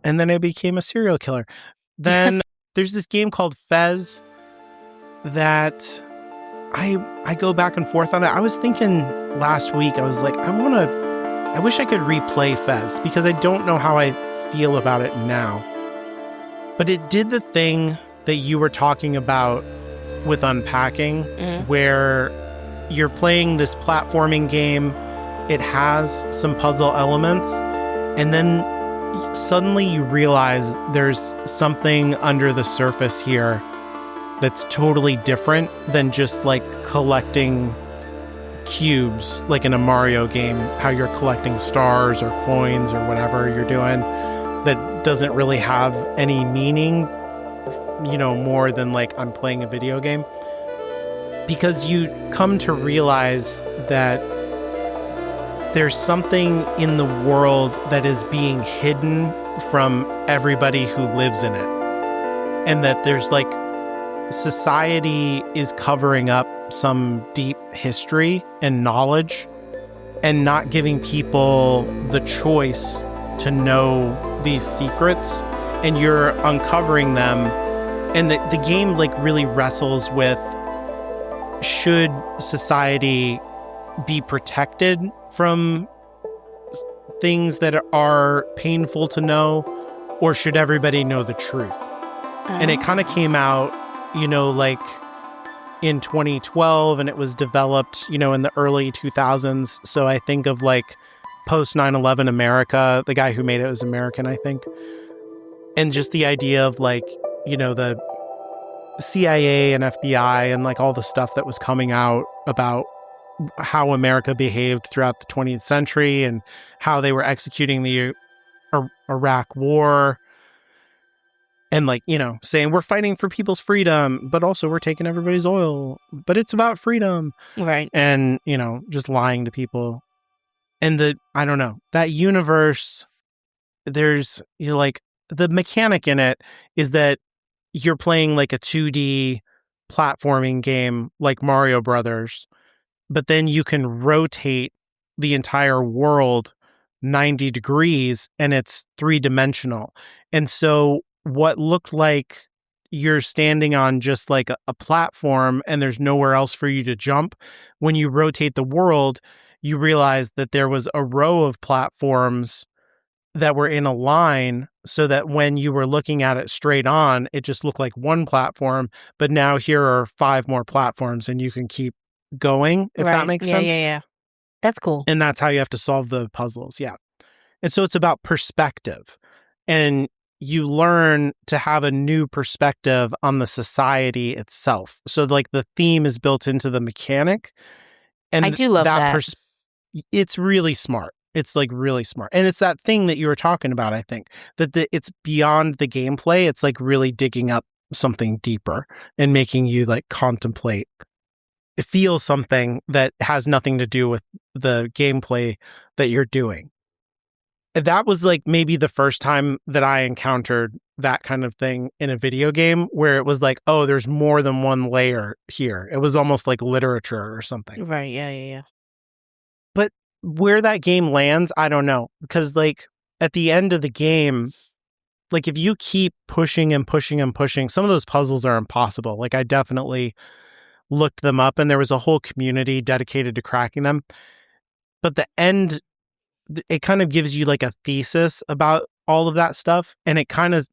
A: And then I became a serial killer. Then... There's this game called Fez that I go back and forth on it. I was thinking last week, I was like, I wish I could replay Fez because I don't know how I feel about it now. But it did the thing that you were talking about with unpacking, where you're playing this platforming game. It has some puzzle elements, and then suddenly you realize there's something under the surface here that's totally different than just like collecting cubes like in a Mario game, how you're collecting stars or coins or whatever you're doing that doesn't really have any meaning, you know, more than like I'm playing a video game. Because you come to realize that there's something in the world that is being hidden from everybody who lives in it. And that there's like society is covering up some deep history and knowledge and not giving people the choice to know these secrets. And you're uncovering them. And the game like really wrestles with, should society be protected from things that are painful to know, or should everybody know the truth? And it kind of came out, you know, like in 2012, and it was developed, you know, in the early 2000s. So I think of like post 9/11 America. The guy who made it was American, I think. And just the idea of like, you know, the CIA and FBI and like all the stuff that was coming out about how America behaved throughout the 20th century and how they were executing the Iraq War. And like, you know, saying we're fighting for people's freedom, but also we're taking everybody's oil, but it's about freedom.
B: Right.
A: And, you know, just lying to people. And I don't know, that universe, there's, you're like, the mechanic in it is that you're playing like a 2D platforming game like Mario Brothers, but then you can rotate the entire world 90 degrees and it's 3-dimensional. And so what looked like you're standing on just like a platform and there's nowhere else for you to jump, when you rotate the world, you realize that there was a row of platforms that were in a line so that when you were looking at it straight on, it just looked like one platform. But now here are 5 more platforms and you can keep going, if that makes sense.
B: Yeah. That's cool.
A: And that's how you have to solve the puzzles. Yeah. And so it's about perspective. And you learn to have a new perspective on the society itself. So like the theme is built into the mechanic. And
B: I do love that.
A: It's really smart. It's like really smart. And it's that thing that you were talking about, I think, that it's beyond the gameplay. It's like really digging up something deeper and making you like contemplate, feel something that has nothing to do with the gameplay that you're doing. That was like maybe the first time that I encountered that kind of thing in a video game where it was like, oh, there's more than one layer here. It was almost like literature or something.
B: Right. Yeah.
A: But where that game lands, I don't know. Because like at the end of the game, like if you keep pushing and pushing and pushing, some of those puzzles are impossible. Like I definitely looked them up and there was a whole community dedicated to cracking them. But the end, it kind of gives you like a thesis about all of that stuff. And it kind of,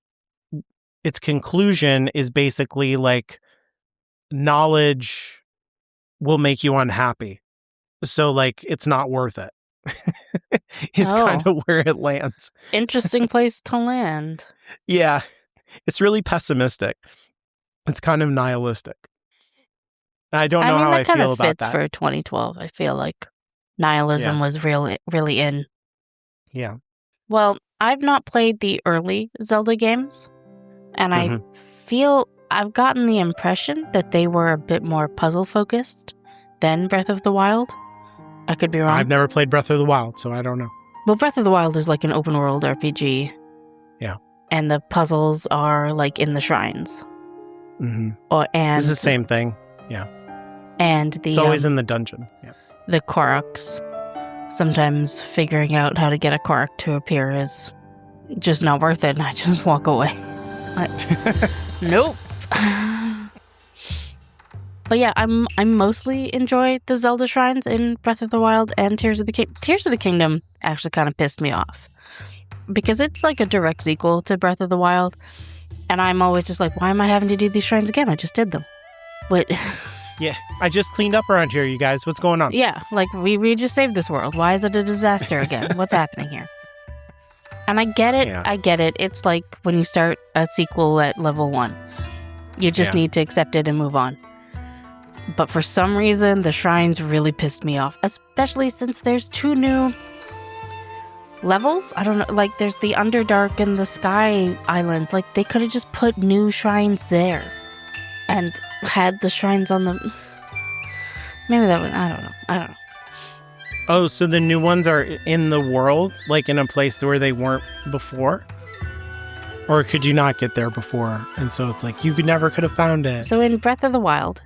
A: its conclusion is basically like knowledge will make you unhappy. So like, it's not worth it. It's kind of where it lands.
B: Interesting place to land.
A: Yeah. It's really pessimistic. It's kind of nihilistic. I don't know how I feel about that.
B: That kind of fits for 2012. I feel like nihilism was really in.
A: Yeah.
B: Well, I've not played the early Zelda games, and I feel I've gotten the impression that they were a bit more puzzle-focused than Breath of the Wild. I could be wrong.
A: I've never played Breath of the Wild, so I don't know.
B: Well, Breath of the Wild is like an open-world RPG.
A: Yeah.
B: And the puzzles are like in the shrines.
A: Mm-hmm.
B: And
A: it's the same thing. Yeah.
B: And it's
A: always in the dungeon. Yeah.
B: The Koroks. Sometimes figuring out how to get a Korok to appear is just not worth it, and I just walk away. Nope. But yeah, I'm mostly enjoy the Zelda shrines in Breath of the Wild and Tears of the Kingdom. Tears of the Kingdom actually kind of pissed me off because it's like a direct sequel to Breath of the Wild, and I'm always just like, why am I having to do these shrines again? I just did them. Wait.
A: Yeah, I just cleaned up around here, you guys. What's going on?
B: Yeah, like we just saved this world. Why is it a disaster again? What's happening here? And I get it.
A: Yeah.
B: I get it. It's like when you start a sequel at level 1. You just need to accept it and move on. But for some reason, the shrines really pissed me off, especially since there's 2 new levels. I don't know, like there's the Underdark and the Sky Islands. Like they could have just put new shrines there and had the shrines on them. Maybe that was, I don't know.
A: Oh, so the new ones are in the world, like in a place where they weren't before? Or could you not get there before? And so it's like, you never could have found it.
B: So in Breath of the Wild,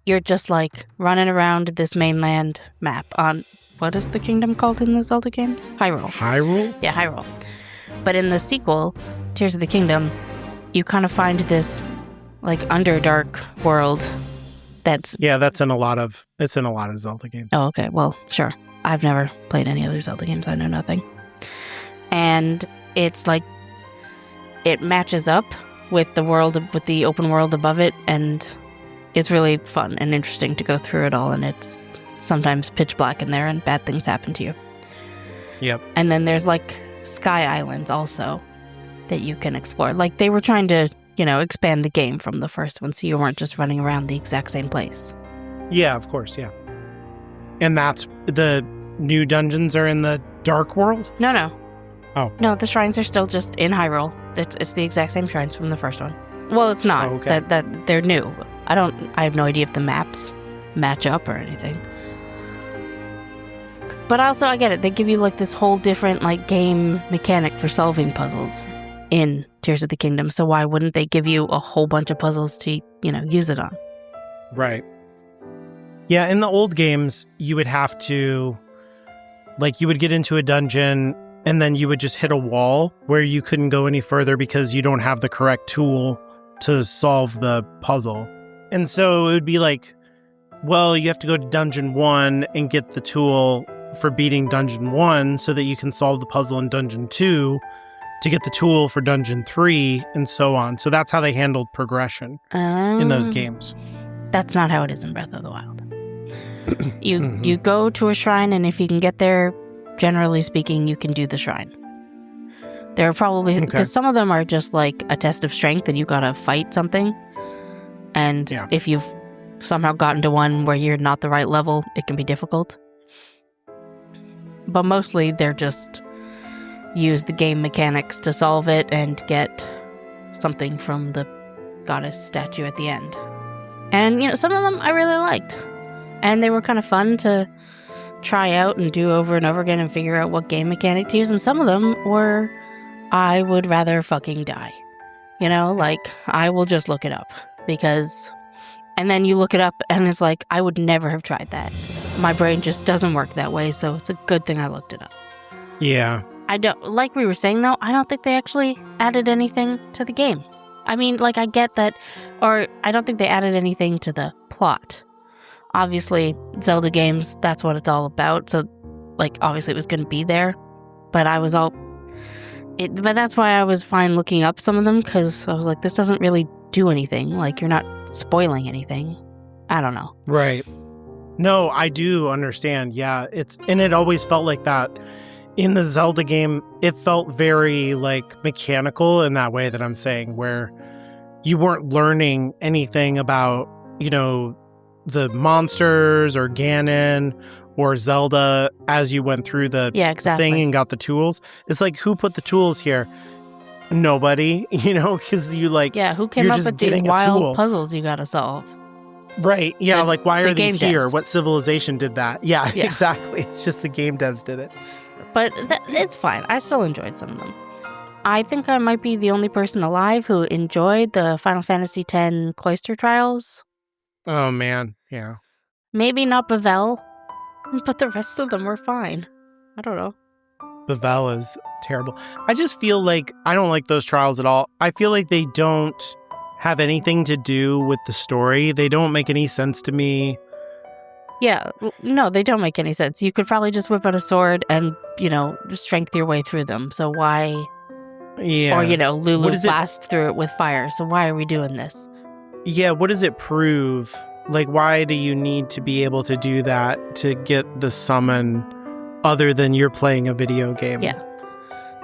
B: you're just like running around this mainland map on, what is the kingdom called in the Zelda games? Hyrule.
A: Hyrule?
B: Yeah, Hyrule. But in the sequel, Tears of the Kingdom, you kind of find this like Underdark world that's...
A: Yeah, it's in a lot of Zelda games.
B: Oh, okay. Well, sure. I've never played any other Zelda games. I know nothing. And it's like, it matches up with the world, with the open world above it, and it's really fun and interesting to go through it all, and it's sometimes pitch black in there and bad things happen to you.
A: Yep.
B: And then there's like Sky Islands also that you can explore. Like they were trying to, expand the game from the first one so you weren't just running around the exact same place.
A: Yeah, of course, yeah. And that's the new dungeons are in the Dark World?
B: No.
A: Oh.
B: No, the shrines are still just in Hyrule. It's the exact same shrines from the first one. Well, it's not.
A: Oh, okay.
B: That they're new. I have no idea if the maps match up or anything. But also, I get it. They give you like this whole different like game mechanic for solving puzzles in Tears of the Kingdom. So why wouldn't they give you a whole bunch of puzzles to, use it on?
A: Right. Yeah, in the old games, you would have to, like, you would get into a dungeon and then you would just hit a wall where you couldn't go any further because you don't have the correct tool to solve the puzzle. And so it would be like, well, you have to go to dungeon 1 and get the tool for beating Dungeon 1 so that you can solve the puzzle in Dungeon 2 to get the tool for Dungeon 3 and so on. So that's how they handled progression in those games.
B: That's not how it is in Breath of the Wild. You go to a shrine, and if you can get there, generally speaking, you can do the shrine. There are probably, because some of them are just like a test of strength and you gotta fight something. And if you've somehow gotten to one where you're not the right level, it can be difficult. But mostly they're just use the game mechanics to solve it and get something from the goddess statue at the end. And, you know, some of them I really liked. And they were kind of fun to try out and do over and over again and figure out what game mechanic to use. And some of them were, I would rather fucking die. You know, like, I will just look it up. Because, and then you look it up and it's like, I would never have tried that. My brain just doesn't work that way, so it's a good thing I looked it up.
A: Yeah.
B: I don't, like we were saying though, I don't think they actually added anything to the game. I mean, like, I get that, or I don't think they added anything to the plot. Obviously, Zelda games, that's what it's all about, so, like, obviously it was going to be there, but but that's why I was fine looking up some of them, because I was like, this doesn't really do anything, like, you're not spoiling anything. I don't know.
A: Right. No, I do understand, yeah, and it always felt like that. In the Zelda game, it felt very, like, mechanical in that way that I'm saying, where you weren't learning anything about, you know, the monsters or Ganon or Zelda as you went through the thing and got the tools. It's like, who put the tools here? Nobody, you know, because you, like,
B: who came up with these wild puzzles you gotta solve?
A: Right, yeah, like, why are these here? What civilization did that? Yeah, exactly. It's just the game devs did it.
B: But it's fine. I still enjoyed some of them. I think I might be the only person alive who enjoyed the Final Fantasy X Cloister Trials.
A: Oh, man. Yeah.
B: Maybe not Bavel, but the rest of them were fine. I don't know.
A: Bavel is terrible. I just feel like I don't like those trials at all. I feel like they don't have anything to do with the story. They don't make any sense to me.
B: Yeah, no, they don't make any sense. You could probably just whip out a sword and, you know, strength your way through them. So why?
A: Yeah.
B: Or, you know, Lulu blast through it with fire. So why are we doing this?
A: Yeah, what does it prove? Like, why do you need to be able to do that to get the summon other than you're playing a video game?
B: Yeah.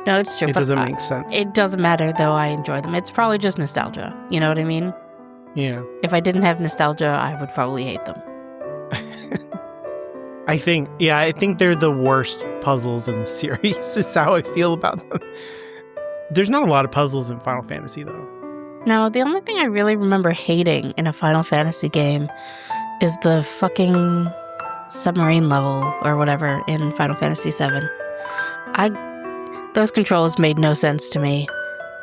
B: No, it's true.
A: It doesn't make sense.
B: It doesn't matter, though. I enjoy them. It's probably just nostalgia. You know what I mean?
A: Yeah.
B: If I didn't have nostalgia, I would probably hate them.
A: I think they're the worst puzzles in the series, is how I feel about them. There's not a lot of puzzles in Final Fantasy, though.
B: No, the only thing I really remember hating in a Final Fantasy game is the fucking submarine level or whatever in Final Fantasy VII. Those controls made no sense to me,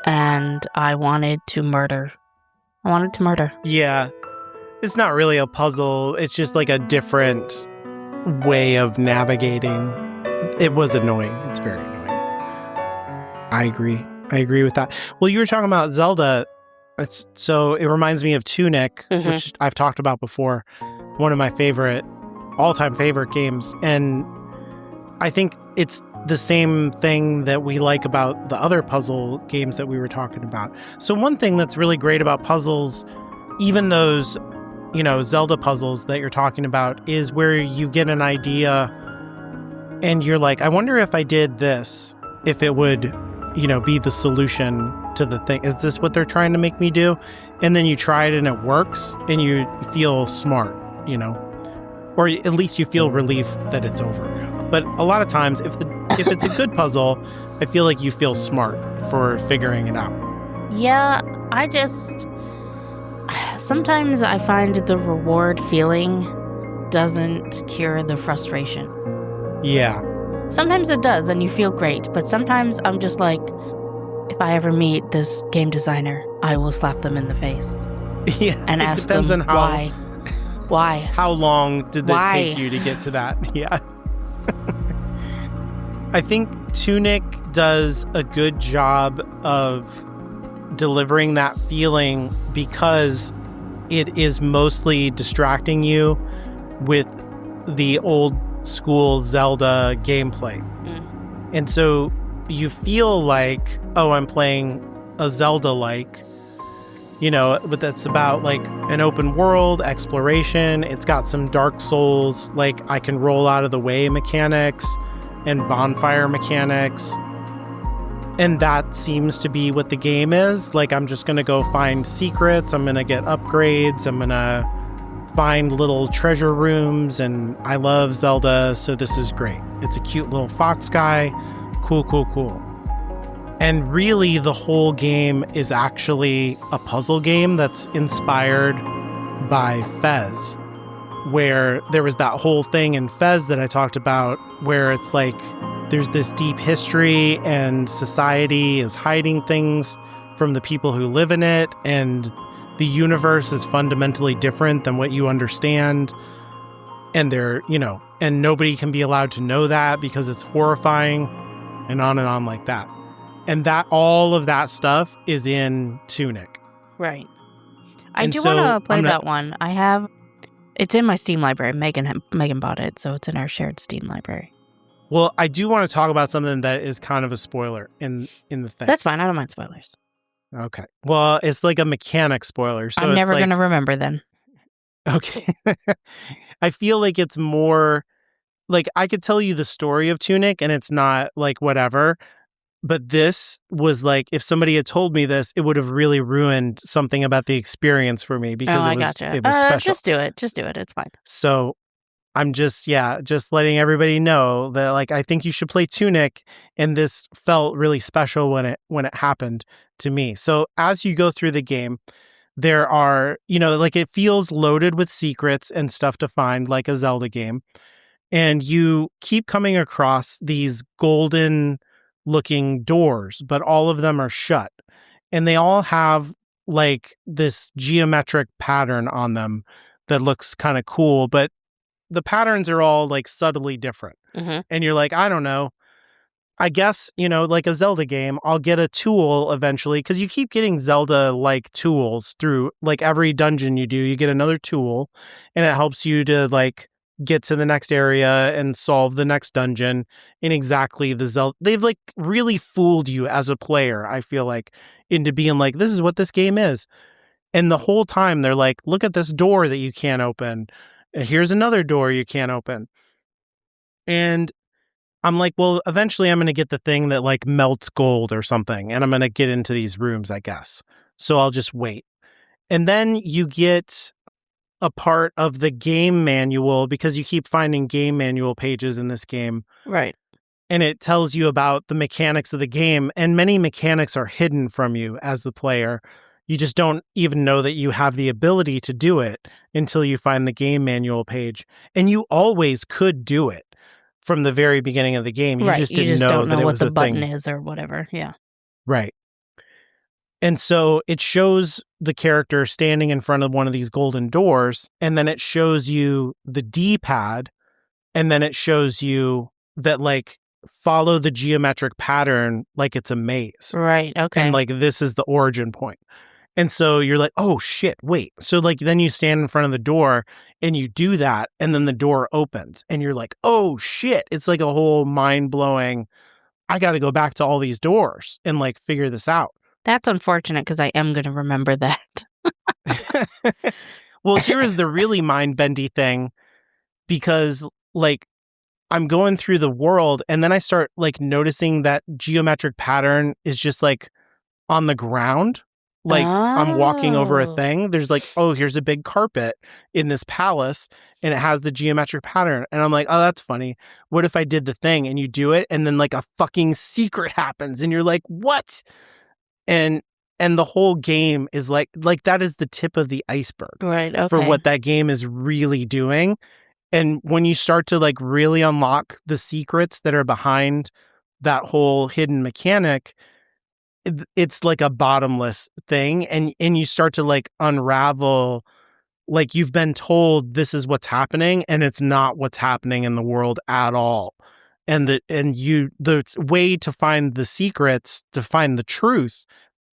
B: and I wanted to murder.
A: Yeah. It's not really a puzzle. It's just like a different way of navigating. It was annoying. It's very annoying. I agree with that. Well, you were talking about Zelda. So it reminds me of Tunic, which I've talked about before. One of my all-time favorite games. And I think it's the same thing that we like about the other puzzle games that we were talking about. So one thing that's really great about puzzles, even those, you know, Zelda puzzles that you're talking about, is where you get an idea and you're like, I wonder if I did this, if it would, you know, be the solution to the thing. Is this what they're trying to make me do? And then you try it and it works and you feel smart, you know, or at least you feel relief that it's over. But a lot of times, if it's a good puzzle, I feel like you feel smart for figuring it out.
B: Yeah, sometimes I find the reward feeling doesn't cure the frustration.
A: Yeah.
B: Sometimes it does, and you feel great, but sometimes I'm just like, if I ever meet this game designer, I will slap them in the face.
A: Yeah,
B: and ask them on why.
A: How long did it take you to get to that? Yeah. I think Tunic does a good job of delivering that feeling because it is mostly distracting you with the old school Zelda gameplay. And so you feel like, oh, I'm playing a Zelda-like, but that's about like an open world exploration. It's got some Dark Souls, like I can roll out of the way mechanics and bonfire mechanics. And that seems to be what the game is. Like, I'm just going to go find secrets. I'm going to get upgrades. I'm going to find little treasure rooms. And I love Zelda, so this is great. It's a cute little fox guy. Cool, cool, cool. And really, the whole game is actually a puzzle game that's inspired by Fez, where there was that whole thing in Fez that I talked about, where it's like there's this deep history and society is hiding things from the people who live in it, and the universe is fundamentally different than what you understand. And and nobody can be allowed to know that because it's horrifying, and on like that. And that all of that stuff is in Tunic.
B: Right. I do want to play that one. It's in my Steam library. Megan bought it, so it's in our shared Steam library.
A: Well, I do want to talk about something that is kind of a spoiler in the thing.
B: That's fine. I don't mind spoilers.
A: Okay. Well, it's like a mechanic spoiler. So
B: I'm never going to remember then.
A: Okay. I feel like it's more like I could tell you the story of Tunic and it's not like whatever. But this was like, if somebody had told me this, it would have really ruined something about the experience for me because it was special.
B: Just do it. Just do it. It's fine.
A: So I'm just letting everybody know that like I think you should play Tunic, and this felt really special when it happened to me. So as you go through the game, there are, like it feels loaded with secrets and stuff to find like a Zelda game. And you keep coming across these golden looking doors, but all of them are shut. And they all have like this geometric pattern on them that looks kind of cool, but the patterns are all like subtly different. Mm-hmm. And you're like, I don't know. I guess, like a Zelda game, I'll get a tool eventually, because you keep getting Zelda-like tools through like every dungeon you do. You get another tool, and it helps you to like get to the next area and solve the next dungeon in exactly the Zelda. They've like really fooled you as a player, I feel like, into being like, this is what this game is. And the whole time they're like, look at this door that you can't open. Here's another door you can't open. And I'm like, well, eventually I'm going to get the thing that like melts gold or something, and I'm going to get into these rooms, I guess. So I'll just wait. And then you get a part of the game manual, because you keep finding game manual pages in this game.
B: Right.
A: And it tells you about the mechanics of the game, and many mechanics are hidden from you as the player. You just don't even know that you have the ability to do it until you find the game manual page. And you always could do it from the very beginning of the game. You just didn't know that it was a thing.
B: What the button is or whatever. Yeah.
A: Right. And so it shows the character standing in front of one of these golden doors, and then it shows you the D-pad, and then it shows you that like follow the geometric pattern like it's a maze.
B: Right. Okay.
A: And like this is the origin point. And so you're like, oh shit, wait. So like then you stand in front of the door and you do that, and then the door opens and you're like, oh shit. It's like a whole mind-blowing, I got to go back to all these doors and like figure this out.
B: That's unfortunate, because I am going to remember that.
A: Well, here is the really mind-bendy thing, because like I'm going through the world and then I start like noticing that geometric pattern is just like on the ground. Like I'm walking over a thing. There's like, oh, here's a big carpet in this palace and it has the geometric pattern. And I'm like, oh, that's funny. What if I did the thing and you do it and then like a fucking secret happens and you're like, what? And the whole game is like that is the tip of the iceberg,
B: right? Okay.
A: For what that game is really doing. And when you start to like really unlock the secrets that are behind that whole hidden mechanic, it's like a bottomless thing. And you start to like unravel, like you've been told this is what's happening and it's not what's happening in the world at all. And the way to find the secrets, to find the truth,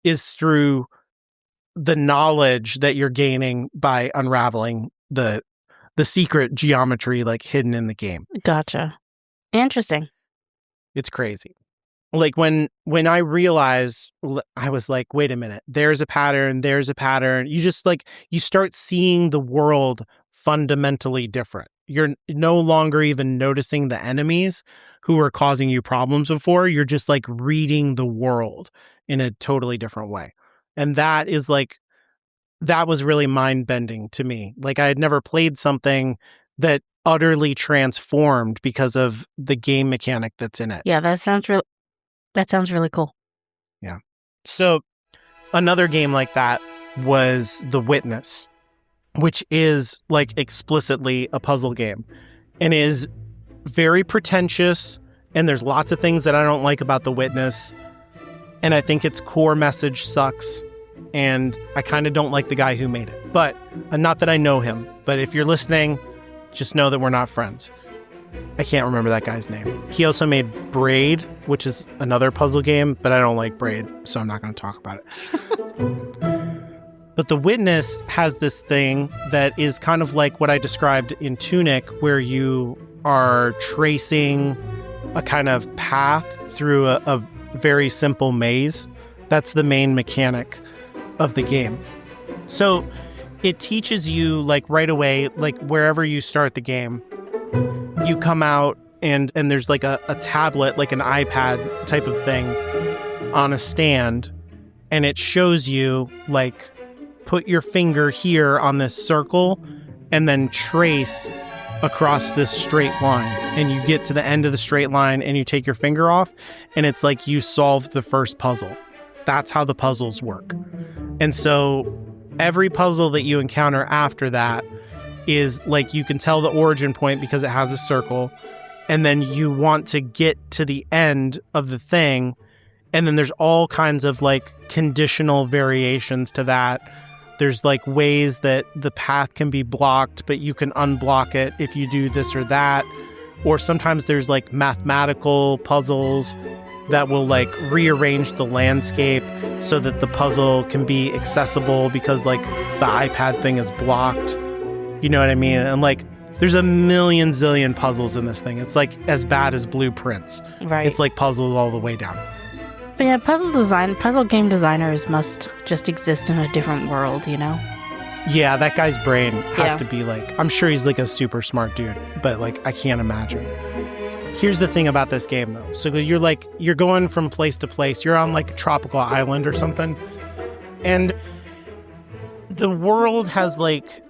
A: is through the knowledge that you're gaining by unraveling the the secret geometry like hidden in the game.
B: Gotcha. Interesting.
A: It's crazy. Like when I realized, I was like, wait a minute, there's a pattern. You just like, you start seeing the world fundamentally different. You're no longer even noticing the enemies who were causing you problems before. You're just like reading the world in a totally different way. And that is like, that was really mind bending to me. Like I had never played something that utterly transformed because of the game mechanic that's in it.
B: Yeah, that sounds really cool.
A: Yeah. So another game like that was The Witness, which is like explicitly a puzzle game and is very pretentious. And there's lots of things that I don't like about The Witness. And I think its core message sucks. And I kind of don't like the guy who made it. But not that I know him. But if you're listening, just know that we're not friends. I can't remember that guy's name. He also made Braid, which is another puzzle game, but I don't like Braid, so I'm not going to talk about it. But The Witness has this thing that is kind of like what I described in Tunic, where you are tracing a kind of path through a very simple maze. That's the main mechanic of the game. So it teaches you like right away, like wherever you start the game, you come out and there's like a tablet, like an iPad type of thing on a stand. And it shows you like, put your finger here on this circle and then trace across this straight line. And you get to the end of the straight line and you take your finger off and it's like you solved the first puzzle. That's how the puzzles work. And so every puzzle that you encounter after that is like, you can tell the origin point because it has a circle, and then you want to get to the end of the thing. And then there's all kinds of like conditional variations to that. There's like ways that the path can be blocked, but you can unblock it if you do this or that. Or sometimes there's like mathematical puzzles that will like rearrange the landscape so that the puzzle can be accessible because like the iPad thing is blocked. You know what I mean? And like, there's a million zillion puzzles in this thing. It's like as bad as Blueprints.
B: Right.
A: It's like puzzles all the way down.
B: But yeah, puzzle game designers must just exist in a different world, you know?
A: Yeah, that guy's brain has to be like, I'm sure he's like a super smart dude, but like, I can't imagine. Here's the thing about this game though. So you're going from place to place. You're on like a tropical island or something. And the world has like,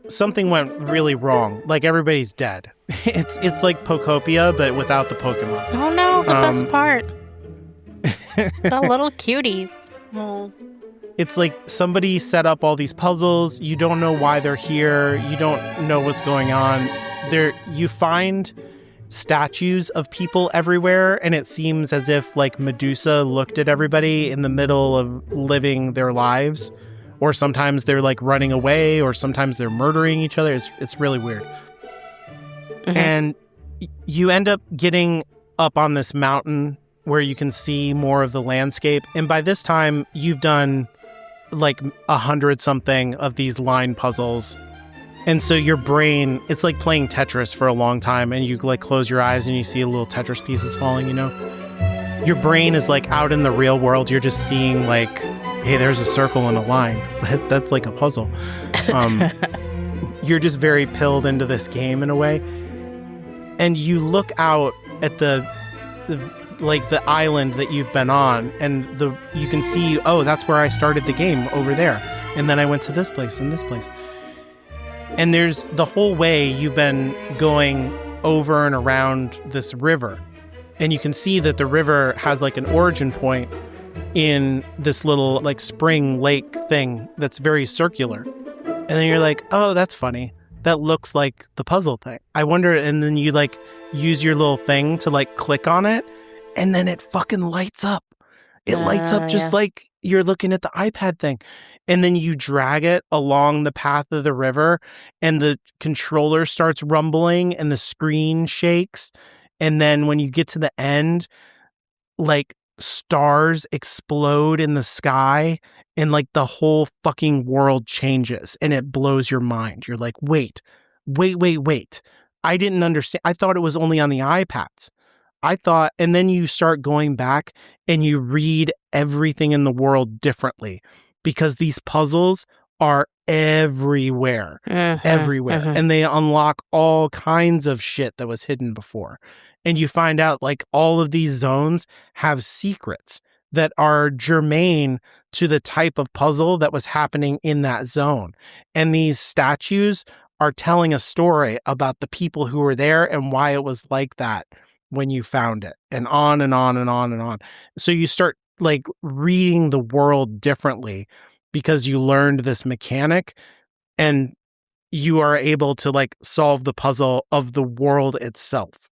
A: something went really wrong. Like everybody's dead. It's like Pokopia, but without the Pokemon.
B: Oh no, the best part. The little cuties. Oh.
A: It's like somebody set up all these puzzles. You don't know why they're here. You don't know what's going on. You find statues of people everywhere, and it seems as if like Medusa looked at everybody in the middle of living their lives. Or sometimes they're like running away, or sometimes they're murdering each other. It's really weird. Mm-hmm. And you end up getting up on this mountain where you can see more of the landscape. And by this time, you've done like 100 something of these line puzzles. And so your brain, it's like playing Tetris for a long time, and you like close your eyes and you see little Tetris pieces falling, you know? Your brain is like out in the real world. You're just seeing like, hey, there's a circle and a line. That's like a puzzle. You're just very pilled into this game in a way. And you look out at the island that you've been on, and you can see, oh, that's where I started the game, over there. And then I went to this place and this place. And there's the whole way you've been going over and around this river. And you can see that the river has like an origin point in this little like spring lake thing that's very circular. And then you're like, oh, that's funny. That looks like the puzzle thing. I wonder, and then you like use your little thing to like click on it, and then it fucking lights up. It lights up just like you're looking at the iPad thing. And then you drag it along the path of the river, and the controller starts rumbling and the screen shakes. And then when you get to the end, like stars explode in the sky, and like the whole fucking world changes, and it blows your mind. You're like, wait, wait. I didn't understand. I thought it was only on the iPads. I thought, and then you start going back and you read everything in the world differently because these puzzles are everywhere, and they unlock all kinds of shit that was hidden before. And you find out like all of these zones have secrets that are germane to the type of puzzle that was happening in that zone. And these statues are telling a story about the people who were there and why it was like that when you found it, and on and on and on and on. So you start like reading the world differently because you learned this mechanic, and you are able to like solve the puzzle of the world itself.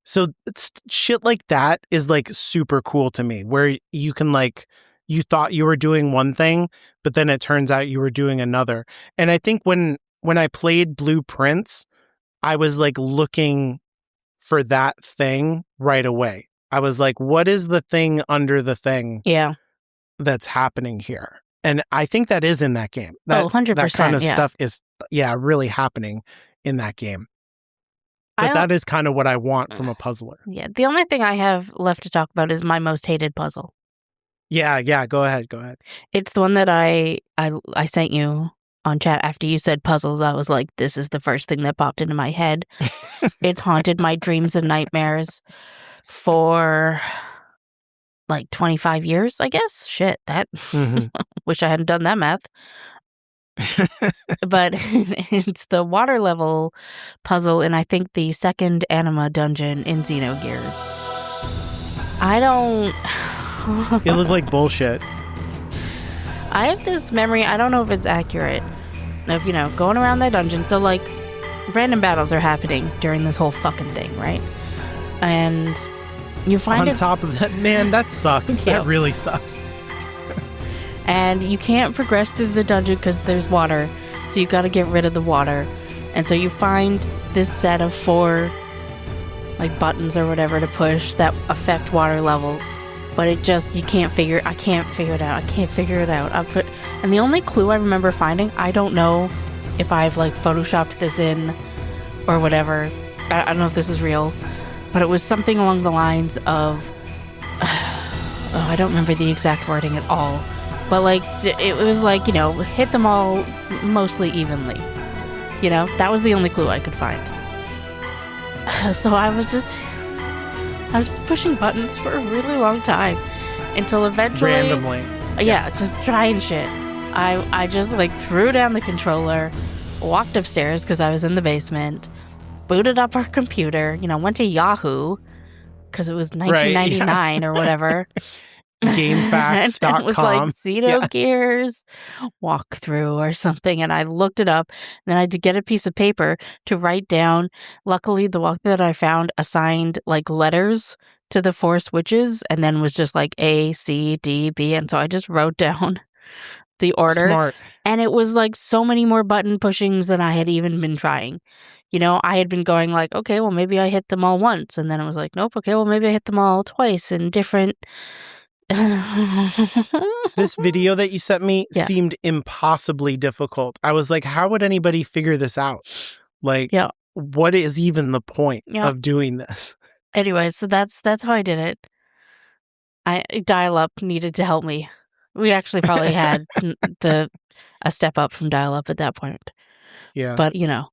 A: So it's shit like that is like super cool to me, where you can like, you thought you were doing one thing, but then it turns out you were doing another. And I think when I played Blueprints, I was like looking for that thing right away. I was like, what is the thing under the thing that's happening here? And I think that is in that game. That,
B: 100%.
A: That kind of stuff is, really happening in that game. But that is kind of what I want from a puzzler.
B: Yeah. The only thing I have left to talk about is my most hated puzzle.
A: Yeah. Go ahead.
B: It's the one that I sent you on chat after you said puzzles. I was like, this is the first thing that popped into my head. It's haunted my dreams and nightmares for like 25 years, I guess. Shit, that. Wish I hadn't done that math. But it's the water level puzzle in, I think, the second anima dungeon in Xenogears. I don't...
A: It looked like bullshit.
B: I have this memory, I don't know if it's accurate, of, going around that dungeon. So, like, random battles are happening during this whole fucking thing, right? And you find
A: on top of that, man, that sucks.
B: Yeah.
A: That really sucks.
B: And you can't progress through the dungeon because there's water, so you got to get rid of the water. And so you find this set of 4 like buttons or whatever to push that affect water levels, but I can't figure it out. And the only clue I remember finding, I don't know if I've like photoshopped this in or whatever. I don't know if this is real, but it was something along the lines of I don't remember the exact wording at all. But, like, it was like, hit them all mostly evenly. That was the only clue I could find. So I was just pushing buttons for a really long time until eventually...
A: Randomly.
B: Yeah, just trying shit. I just, like, threw down the controller, walked upstairs because I was in the basement, booted up our computer, went to Yahoo because it was 1999 or whatever.
A: GameFAQs.com.
B: It was like Xenogears walkthrough or something, and I looked it up. And then I had to get a piece of paper to write down. Luckily, the walkthrough that I found assigned like letters to the 4 switches, and then was just like A, C, D, B, and so I just wrote down the order.
A: Smart.
B: And it was like so many more button pushings than I had even been trying. I had been going like, okay, well maybe I hit them all once, and then it was like, nope, okay, well maybe I hit them all twice in different.
A: This video that you sent me seemed impossibly difficult. I was like, how would anybody figure this out? Like, what is even the point of doing this?
B: Anyway, so that's how I did it. Dial-up needed to help me. We actually probably had a step up from dial-up at that point.
A: Yeah.
B: But,
A: no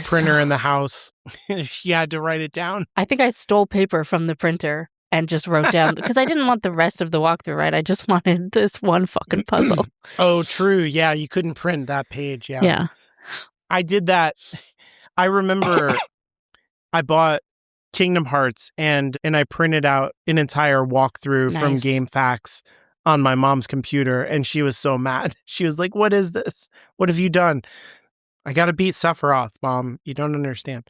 A: printer in the house. You had to write it down.
B: I think I stole paper from the printer and just wrote down, because I didn't want the rest of the walkthrough, right? I just wanted this one fucking puzzle.
A: Oh, true. Yeah, you couldn't print that page. Yeah. I did that. I remember I bought Kingdom Hearts and I printed out an entire walkthrough from GameFAQs on my mom's computer, and she was so mad. She was like, what is this? What have you done? I got to beat Sephiroth, Mom. You don't understand.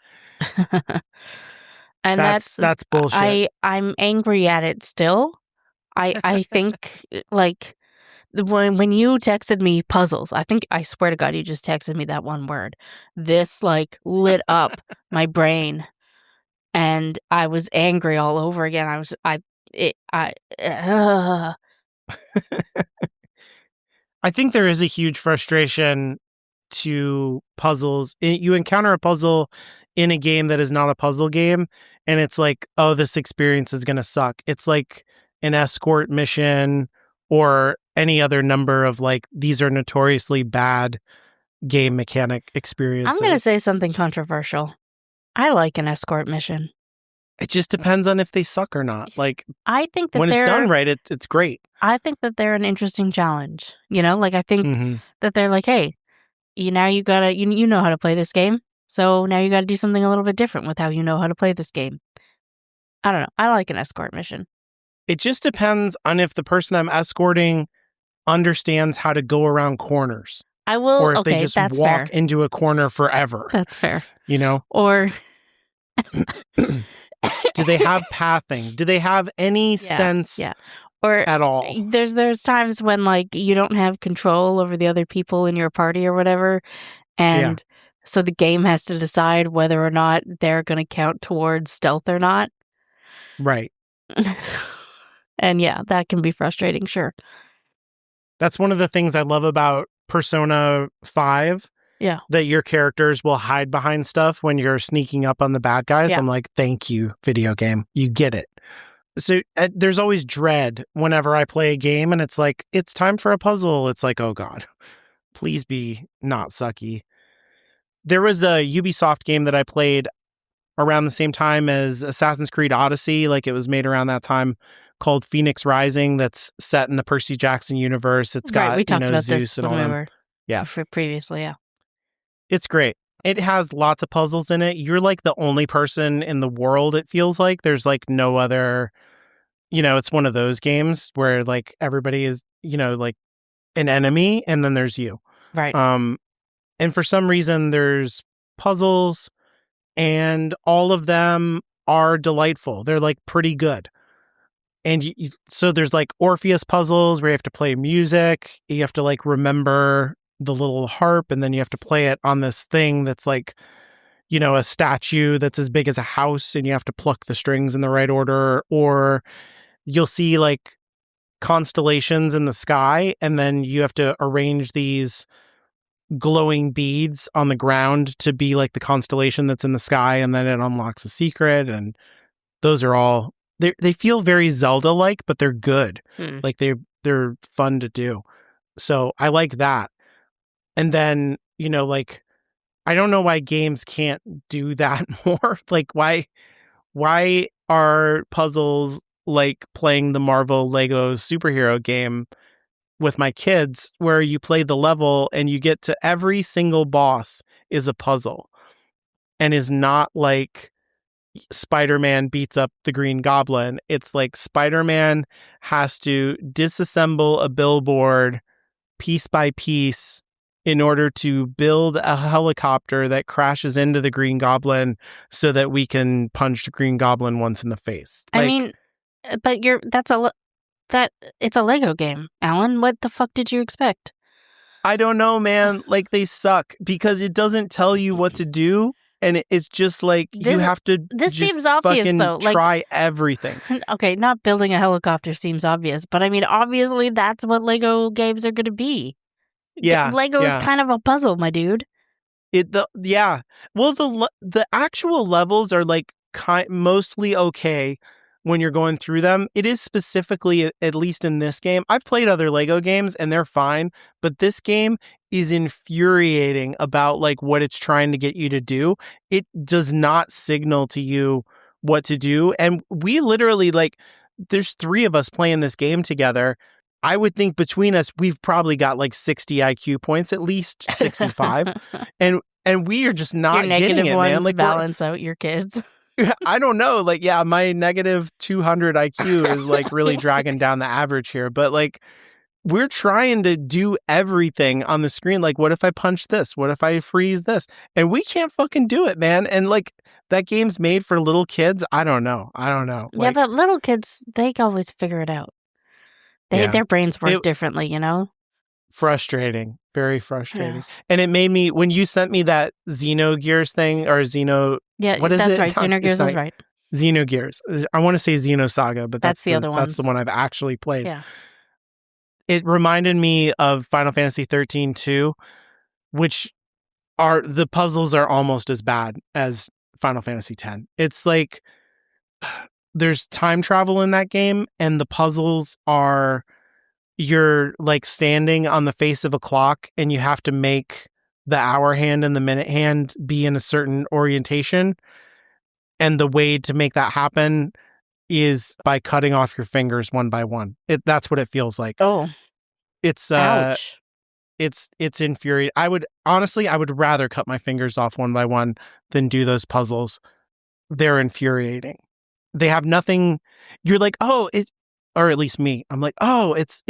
B: And
A: that's bullshit.
B: I'm angry at it still. I think like when you texted me puzzles, I swear to God, you just texted me that one word. This like lit up my brain, and I was angry all over again.
A: I think there is a huge frustration to puzzles. You encounter a puzzle in a game that is not a puzzle game, and it's like, oh, this experience is going to suck. It's like an escort mission or any other number of like, these are notoriously bad game mechanic experiences.
B: I'm going to say something controversial. I like an escort mission.
A: It just depends on if they suck or not. Like,
B: I think that
A: when it's done right, it's great.
B: I think that they're an interesting challenge. You know, like I think that they're like, hey, you gotta you know how to play this game, so now you got to do something a little bit different with how you know how to play this game. I don't know. I like an escort mission.
A: It just depends on if the person I'm escorting understands how to go around corners.
B: I will.
A: Or if
B: okay,
A: they just
B: that's
A: walk
B: fair.
A: into a corner forever.
B: That's fair.
A: You know?
B: Or
A: do they have pathing? Do they have any sense
B: or
A: at all?
B: There's times when like you don't have control over the other people in your party or whatever, and so the game has to decide whether or not they're going to count towards stealth or not.
A: Right.
B: And yeah, that can be frustrating, sure.
A: That's one of the things I love about Persona 5.
B: Yeah.
A: That your characters will hide behind stuff when you're sneaking up on the bad guys. I'm like, thank you, video game. You get it. So there's always dread whenever I play a game and it's like, it's time for a puzzle. It's like, oh God, please be not sucky. There was a Ubisoft game that I played around the same time as Assassin's Creed Odyssey. Like it was made around that time, called Phoenix Rising, that's set in the Percy Jackson universe. It's got,
B: we talked about
A: Zeus
B: this
A: and all
B: when we
A: them.
B: were previously,
A: It's great. It has lots of puzzles in it. You're like the only person in the world, it feels like. There's like no other, it's one of those games where like everybody is, like an enemy and then there's you.
B: Right.
A: And for some reason there's puzzles and all of them are delightful. They're like pretty good. And so there's like Orpheus puzzles where you have to play music. You have to like remember the little harp, and then you have to play it on this thing that's like, a statue that's as big as a house, and you have to pluck the strings in the right order. Or you'll see like constellations in the sky, and then you have to arrange these glowing beads on the ground to be like the constellation that's in the sky, and then it unlocks a secret. And those are all, they feel very Zelda-like, but they're good. Like they're fun to do. So I like that. And then, like, I don't know why games can't do that more. Like, why are puzzles like playing the Marvel Lego superhero game with my kids, where you play the level and you get to every single boss is a puzzle and is not like Spider-Man beats up the Green Goblin. It's like Spider-Man has to disassemble a billboard piece by piece in order to build a helicopter that crashes into the Green Goblin so that we can punch the Green Goblin once in the face.
B: I mean, but it's a Lego game, Alan. What the fuck did you expect?
A: I don't know, man. Like, they suck because it doesn't tell you what to do. And it's just like, you have to
B: seems obvious, though. Like,
A: try everything.
B: Okay, not building a helicopter seems obvious, but I mean, obviously that's what Lego games are going to be.
A: Yeah,
B: Lego is kind of a puzzle, my dude.
A: Well, the actual levels are like mostly okay when you're going through them. It is specifically, at least in this game, I've played other Lego games and they're fine, but this game is infuriating about like what it's trying to get you to do. It does not signal to you what to do. And we literally, like, there's 3 of us playing this game together. I would think between us, we've probably got like 60 IQ points, at least 65. and we are just not getting it, man. Like,
B: balance out your kids.
A: I don't know. Like, yeah, my negative 200 IQ is like really dragging down the average here. But like, we're trying to do everything on the screen. Like, what if I punch this? What if I freeze this? And we can't fucking do it, man. And like, that game's made for little kids. I don't know. Like,
B: yeah, but little kids, they always figure it out. Their brains work differently,
A: Frustrating. Very frustrating. Yeah. And it made me, when you sent me that Xenogears thing, or what is
B: that's
A: it?
B: Right. Xenogears is right.
A: Xenogears. I want to say Xenosaga, but that's
B: the other one.
A: That's the one I've actually played.
B: Yeah.
A: It reminded me of Final Fantasy 13 too, which the puzzles are almost as bad as Final Fantasy X. It's like there's time travel in that game, and the puzzles are you're like standing on the face of a clock, and you have to make the hour hand and the minute hand be in a certain orientation. And the way to make that happen is by cutting off your fingers one by one. That's what it feels like.
B: Oh,
A: it's
B: ouch.
A: It's infuriating. I would rather cut my fingers off one by one than do those puzzles. They're infuriating. They have nothing. You're like, oh, or at least me. I'm like, oh, it's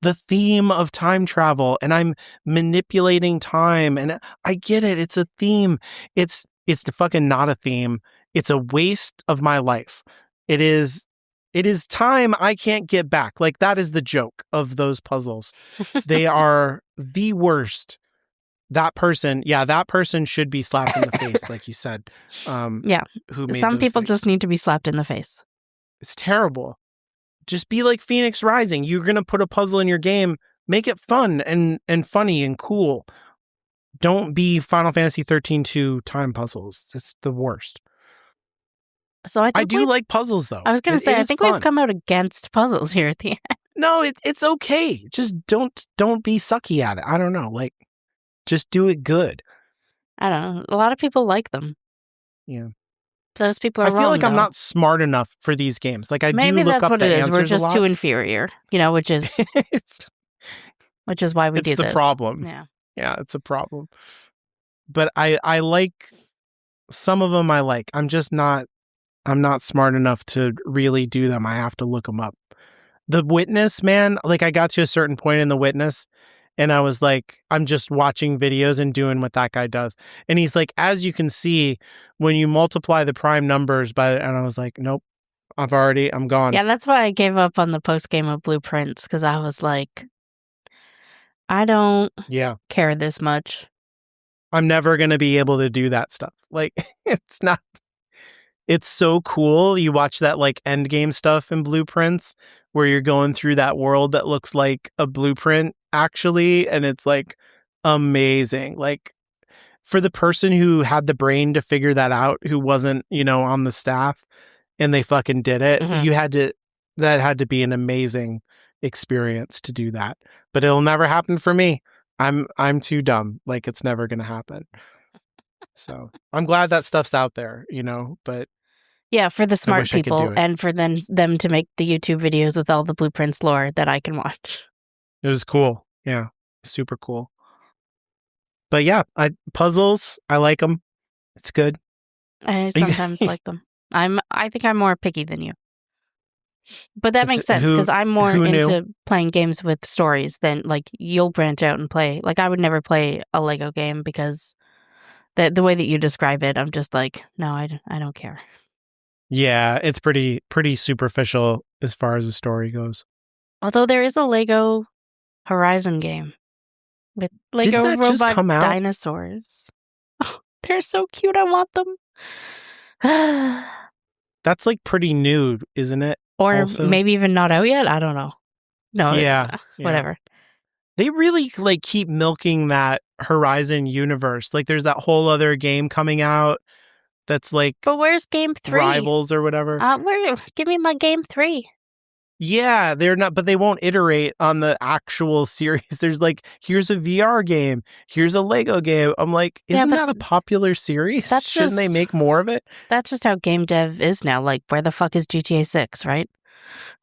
A: the theme of time travel, and I'm manipulating time, and I get it. It's a theme. It's the fucking not a theme. It's a waste of my life. It is time I can't get back. Like, that is the joke of those puzzles. They are the worst. That person should be slapped in the face, like you said.
B: Yeah.
A: Who made
B: Some
A: those
B: people
A: things.
B: just need to be slapped in the face.
A: It's terrible. Just be like Phoenix Rising. You're going to put a puzzle in your game. Make it fun and funny and cool. Don't be Final Fantasy 13-2 time puzzles. It's the worst.
B: So I
A: do like puzzles, though.
B: I was going to say, I think
A: fun.
B: we've come out against puzzles here at the end.
A: No, it's okay. Just don't be sucky at it. I don't know. Like, just do it good.
B: I don't know. A lot of people like them.
A: Yeah.
B: Those people are wrong,
A: I feel like I'm
B: though.
A: not smart enough for these games. Like, I
B: Maybe
A: do look
B: that's
A: up
B: what
A: the
B: it is.
A: answers
B: We're
A: a
B: just
A: lot.
B: too inferior, which is which is why we do
A: it's the
B: this.
A: problem. Yeah, it's a problem. But I like some of them. I like. I'm not smart enough to really do them. I have to look them up. The Witness, man, like I got to a certain point in The Witness and I was like, I'm just watching videos and doing what that guy does. And he's like, as you can see, when you multiply the prime numbers and I was like, nope, I'm gone.
B: Yeah, that's why I gave up on the post game of Blueprints, because I was like, I don't care this much.
A: I'm never going to be able to do that stuff. Like, it's so cool. You watch that like end game stuff in Blueprints where you're going through that world that looks like a blueprint actually. And it's like amazing. Like, for the person who had the brain to figure that out, who wasn't, on the staff, and they fucking did it, that had to be an amazing experience to do that. But it'll never happen for me. I'm too dumb. Like, it's never going to happen. So I'm glad that stuff's out there, but
B: yeah, for the smart people and for them to make the YouTube videos with all the Blueprints lore that I can watch.
A: It was cool. Yeah. Super cool. But yeah, puzzles, I like them. It's good.
B: I sometimes like them. I think I'm more picky than you. But that makes sense, because I'm more into playing games with stories than, like, you'll branch out and play. Like, I would never play a Lego game because the way that you describe it, I'm just like, no, I don't care.
A: Yeah, it's pretty superficial as far as the story goes.
B: Although there is a Lego Horizon game with Lego robot dinosaurs. Oh, they're so cute. I want them.
A: That's like pretty new, isn't it?
B: Or
A: also?
B: Maybe even not out yet. I don't know. No,
A: yeah.
B: Whatever.
A: They really like keep milking that Horizon universe. Like, there's that whole other game coming out that's like,
B: but where's game 3?
A: Rivals or whatever.
B: Give me my game 3.
A: Yeah, they're not, but they won't iterate on the actual series. There's like, here's a VR game, here's a Lego game. I'm like, isn't that a popular series? Shouldn't they make more of it?
B: That's just how game dev is now. Like, where the fuck is GTA 6, right?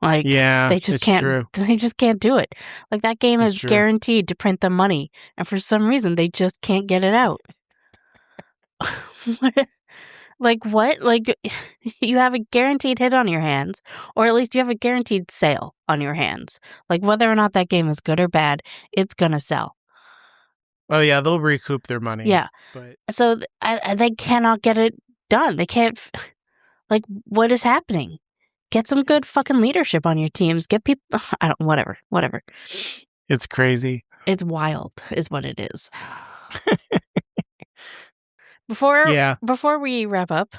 B: Like,
A: yeah,
B: they just can't.
A: True.
B: They just can't do it. Like, that game is guaranteed to print them money, and for some reason, they just can't get it out. Like, what? Like, you have a guaranteed hit on your hands, or at least you have a guaranteed sale on your hands. Like, whether or not that game is good or bad, it's gonna sell.
A: Oh yeah, they'll recoup their money.
B: Yeah.
A: But
B: so they cannot get it done. They can't. Like, what is happening? Get some good fucking leadership on your teams. Get people. Whatever.
A: It's crazy.
B: It's wild, is what it is. Before we wrap up,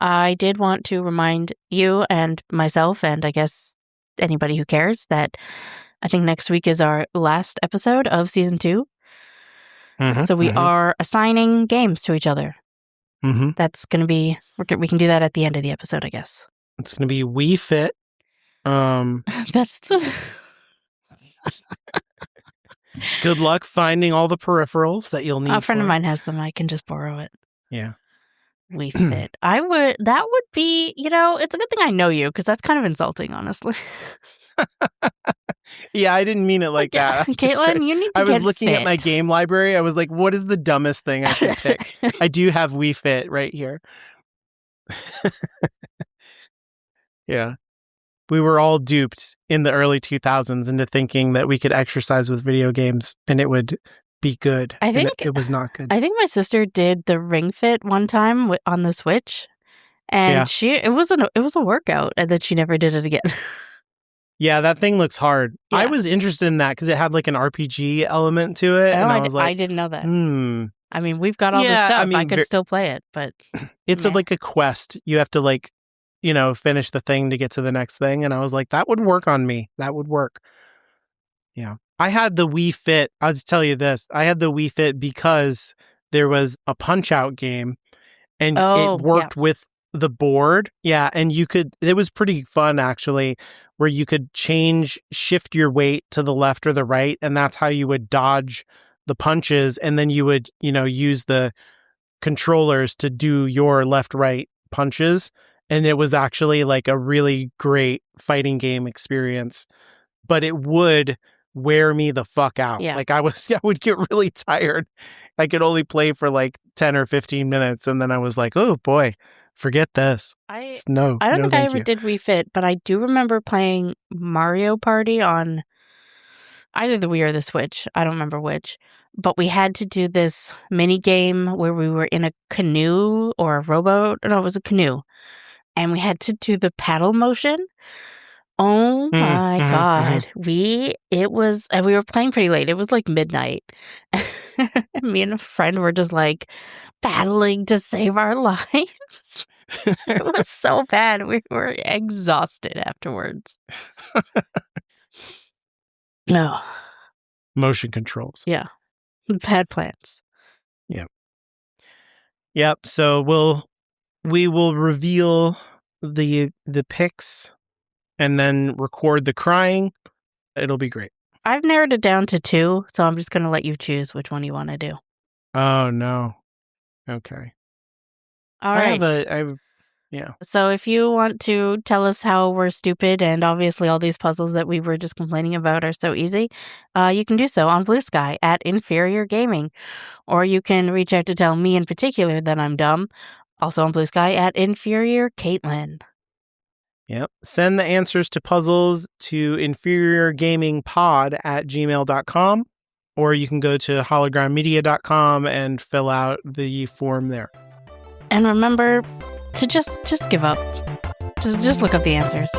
B: I did want to remind you and myself, and I guess anybody who cares, that I think next week is our last episode of season 2. So we are assigning games to each other.
A: Mm-hmm.
B: That's going to be, we can do that at the end of the episode, I guess.
A: It's going to be Wii Fit.
B: That's the...
A: Good luck finding all the peripherals that you'll need.
B: A friend of mine has them. I can just borrow it.
A: Yeah.
B: Wii Fit. That would be, it's a good thing I know you, because that's kind of insulting, honestly.
A: Yeah, I didn't mean it like that.
B: Caitlin, you need to
A: I was
B: get
A: looking
B: fit.
A: at my game library. I was like, what is the dumbest thing I can pick? I do have Wii Fit right here. Yeah. We were all duped in the early 2000s into thinking that we could exercise with video games and it would be good.
B: I think
A: it was not good.
B: I think my sister did the Ring Fit one time on the Switch, and it was a workout, and then she never did it again.
A: Yeah, that thing looks hard.
B: Yeah.
A: I was interested in that because it had like an RPG element to it, and I was like,
B: I didn't know that. I mean, we've got all this
A: Yeah,
B: stuff.
A: I mean,
B: I could still play it, but
A: it's like a quest. You have to like, finish the thing to get to the next thing, and I was like, that would work on me. That would work. Yeah. I had the Wii Fit. I'll just tell you this. I had the Wii Fit because there was a Punch-Out game and it worked with the board. Yeah. And it was pretty fun actually, where you could shift your weight to the left or the right. And that's how you would dodge the punches. And then you would, use the controllers to do your left-right punches. And it was actually like a really great fighting game experience, but it would wear me the fuck out.
B: Yeah.
A: Like I would get really tired. I could only play for like 10 or 15 minutes. And then I was like, oh boy, forget this. I don't
B: think I ever did Wii Fit, but I do remember playing Mario Party on either the Wii or the Switch. I don't remember which, but we had to do this mini game where we were in a canoe or a rowboat. No, it was a canoe. And we had to do the paddle motion. Oh my God. We were playing pretty late. It was like midnight. Me and a friend were just like battling to save our lives. It was so bad. We were exhausted afterwards. No.
A: Motion controls.
B: Yeah. Bad plans.
A: Yep. So we will reveal the picks and then record the crying. It'll be great.
B: I've narrowed it down to 2, so I'm just going to let you choose which one you want to do.
A: Oh, no. Okay.
B: All right.
A: Yeah.
B: So if you want to tell us how we're stupid and obviously all these puzzles that we were just complaining about are so easy, you can do so on Blue Sky at Inferior Gaming. Or you can reach out to tell me in particular that I'm dumb, also on Blue Sky at Inferior Caitlin.
A: Yep. Send the answers to puzzles to inferiorgamingpod at gmail.com, or you can go to hologrammedia.com and fill out the form there.
B: And remember to just give up. Just look up the answers.